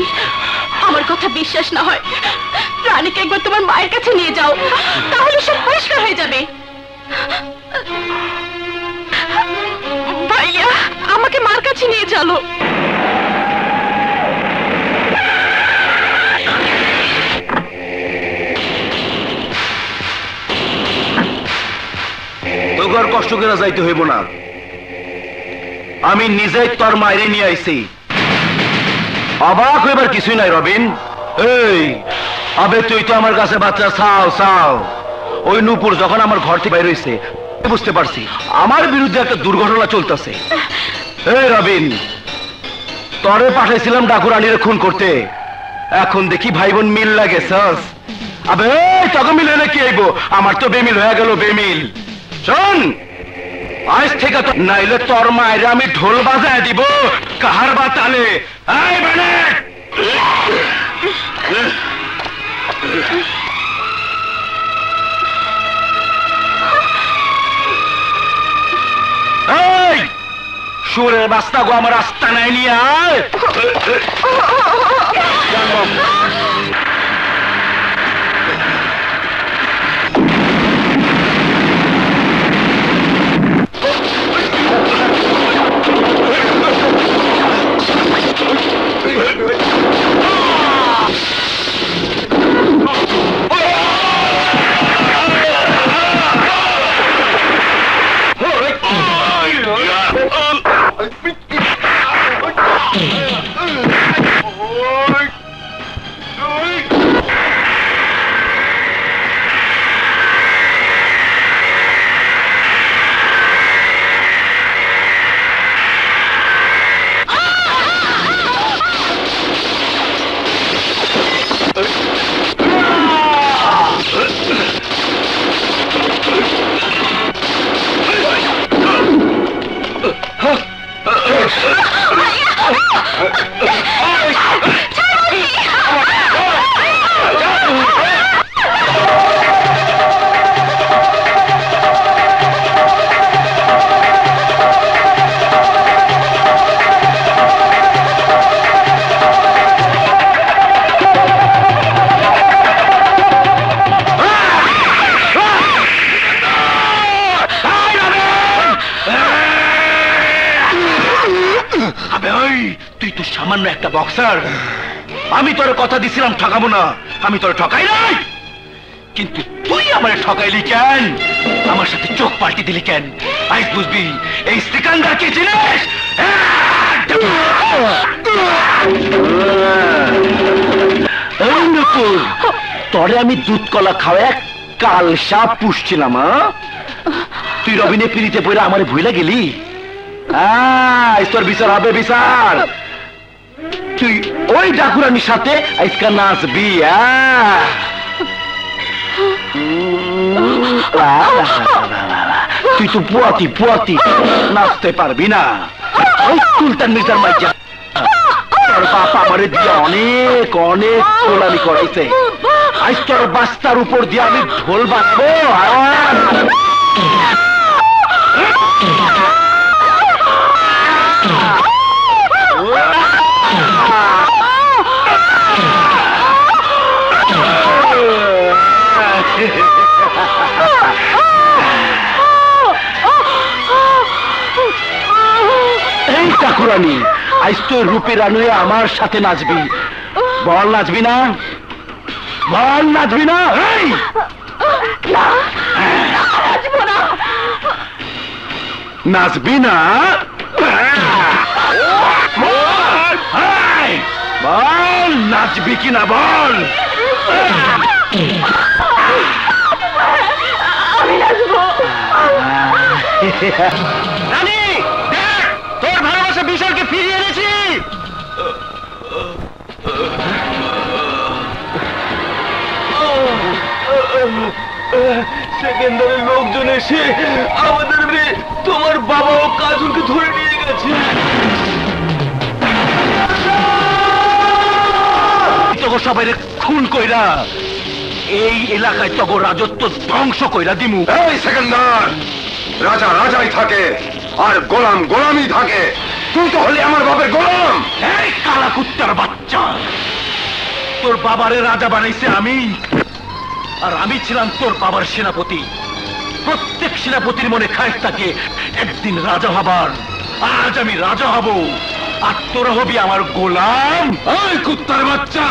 আমার কথা বিশ্বাস না হয় রানীকে একবার তোমার মায়ের কাছে নিয়ে যাও, তাহলে সব পরিষ্কার হয়ে যাবে। ভাইয়া, আমাকে মার কাছে নিয়ে চলো। তোর কষ্ট করে যাইতে হইব না, আমি নিজেই তোর মায়েরে নিয়ে আইছি। অবাক হইবার কিছুই নাই রবিন। এই আবে, তুই তো আমার কাছে বাচ্চা চাও চাও। ওই নূপুর যখন আমার ঘর থেকে বাইর হইছে বুঝতে পারছি আমার বিরুদ্ধে একটা দুর্ঘটনা চলতেছে। এই রবিন, তরে পাঠাইছিলাম ডাকুরানিরে খুন করতে, এখন দেখি ভাই বোন মিল লাগে। আবে তোকে মিল হলে কি হইব? আমার তো বেমিল হয়ে গেল, বেমিল। শোন, আজ থেকে তো নাইলে তোর মায়ের আমি ঢোল বাজায় দিব কাহার বা তালে। এই বেনে, এই সুরের বাস্তা গো, আমার রাস্তা নাই নিয়ে আয়। তুই তো সামান্য একটা বক্সার। আমি তোর কথা দিছিলাম ঠকাবো না, আমি তোর ঠকাই নাই, কিন্তু তুই আমার ঠকাইলি কেন? আমার সাথে চোখ পাল্টি দিলি কেন? আজ বুঝবি এই সিকান্দার কি জিনিস। তোরে আমি দুধ কলা খাওয়া কাল সাপ পুষছিলাম। তুই রবিনে পিড়িতে পড়ে আমারে ভুলে গেলি। তোর বিচার হবে, বিচার। তুই ওই ডাকুরানির সাথে আজকে নাচবি। তুই তো পুয়াতি পুয়াতি, নাচতে পারবি না। ওই সুলতান মির্জার মাইজা তোর বাপ আমারে দিয়ে অনেক অনেক গোলামি করাইছে। আজ তোর বাস্তার উপর দিয়ে আমি ঢোল বাজবো। এই ঠাকুরানী, আজ তো রূপের আনুয়ে আমার সাথে নাচবি। বল নাচবি না? বল নাচবি না? এই নাচবি না? বল নাচবি কিনা বল। আমি নাচবো। রানী, দেখ তোর ভালোবাসা বিশালকে ফিরিয়ে এনেছি। সেকেন্দারের লোকজন এসে আমাদের মেয়ে তোমার বাবা ও কাজলকে ধরে নিয়ে গেছে। তগো সবাই খুন কইরা এই এলাকায় তগো রাজত্ব ধ্বংস কইরা দিমু। এই সেকেন্দার, রাজা রাজাই থাকে আর গোলাম গোলামই থাকে। তুই তো হলি আমার বাপের গোলাম। এই কালা কুত্তার বাচ্চা, তোর বাবারে রাজা বানাইছে আমি, আর আমি ছিলাম তোর বাবার সেনাপতি। প্রত্যেক সেনাপতির মনে খায় থাকে একদিন রাজা হবার। আজ আমি রাজা হব, আর তোরা হবি আমার গোলাম। ওই কুত্তার বাচ্চা,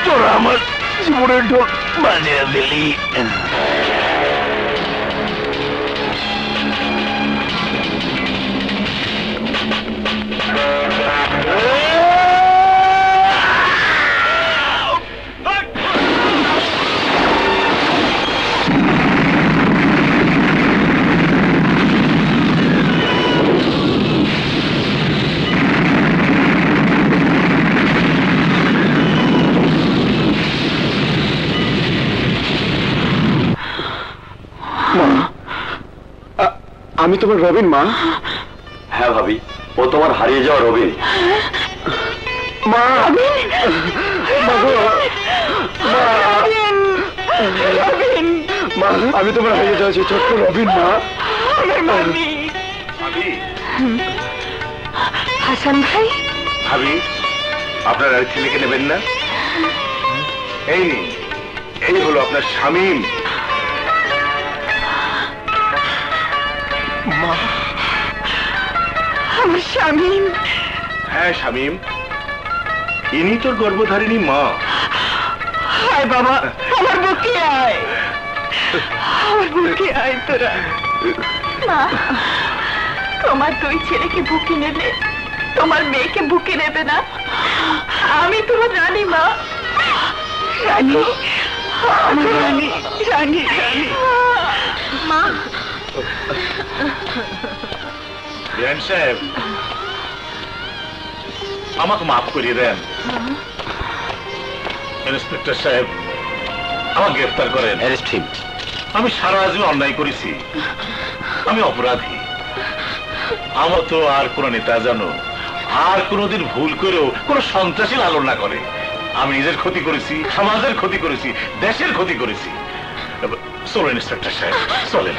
তোরা আমার জীবনের ঢোল বাজিয়ে দিলি। আমি তোমার রবিন মা। হ্যাঁ ভাবি, ও তোমার হারিয়ে যাওয়া রবিন। মা আমি তোমার হারিয়ে যাওয়া সেই ছোট্ট রবিন মা। হাসান ভাই, ভাবি আপনার আর ছেলেকে নেবেন না? এই নিন, এই হলো আপনার শামীম। আমার শামীম। হ্যাঁ শামীম, ইনি তোর গর্ভধারিণী মা। হায় বাবা, আমার বুকে আয়, আমার বুকে আয় তোরা। মা, তোমার দুই ছেলেকে বুকে নেবে, তোমার মেয়েকে বুকে নেবে না? আমি তোমার রানী মা, রানী, আমার রানী, রানী, রানী মা। বিআইন সাহেব, আমাকে মাফ করিয়ে দেন। ইন্সপেক্টর সাহেব, আমাকে গ্রেফতার করেন। আমি সারা জীবন অন্যায় করেছি, আমি অপরাধী। আমার তো আর কোন নেতা জানো আর কোনদিন ভুল করেও কোন সন্ত্রাসী লালন না করে। আমি নিজের ক্ষতি করেছি, সমাজের ক্ষতি করেছি, দেশের ক্ষতি করেছি। চলেন ইন্সপেক্টর সাহেব, চলেন।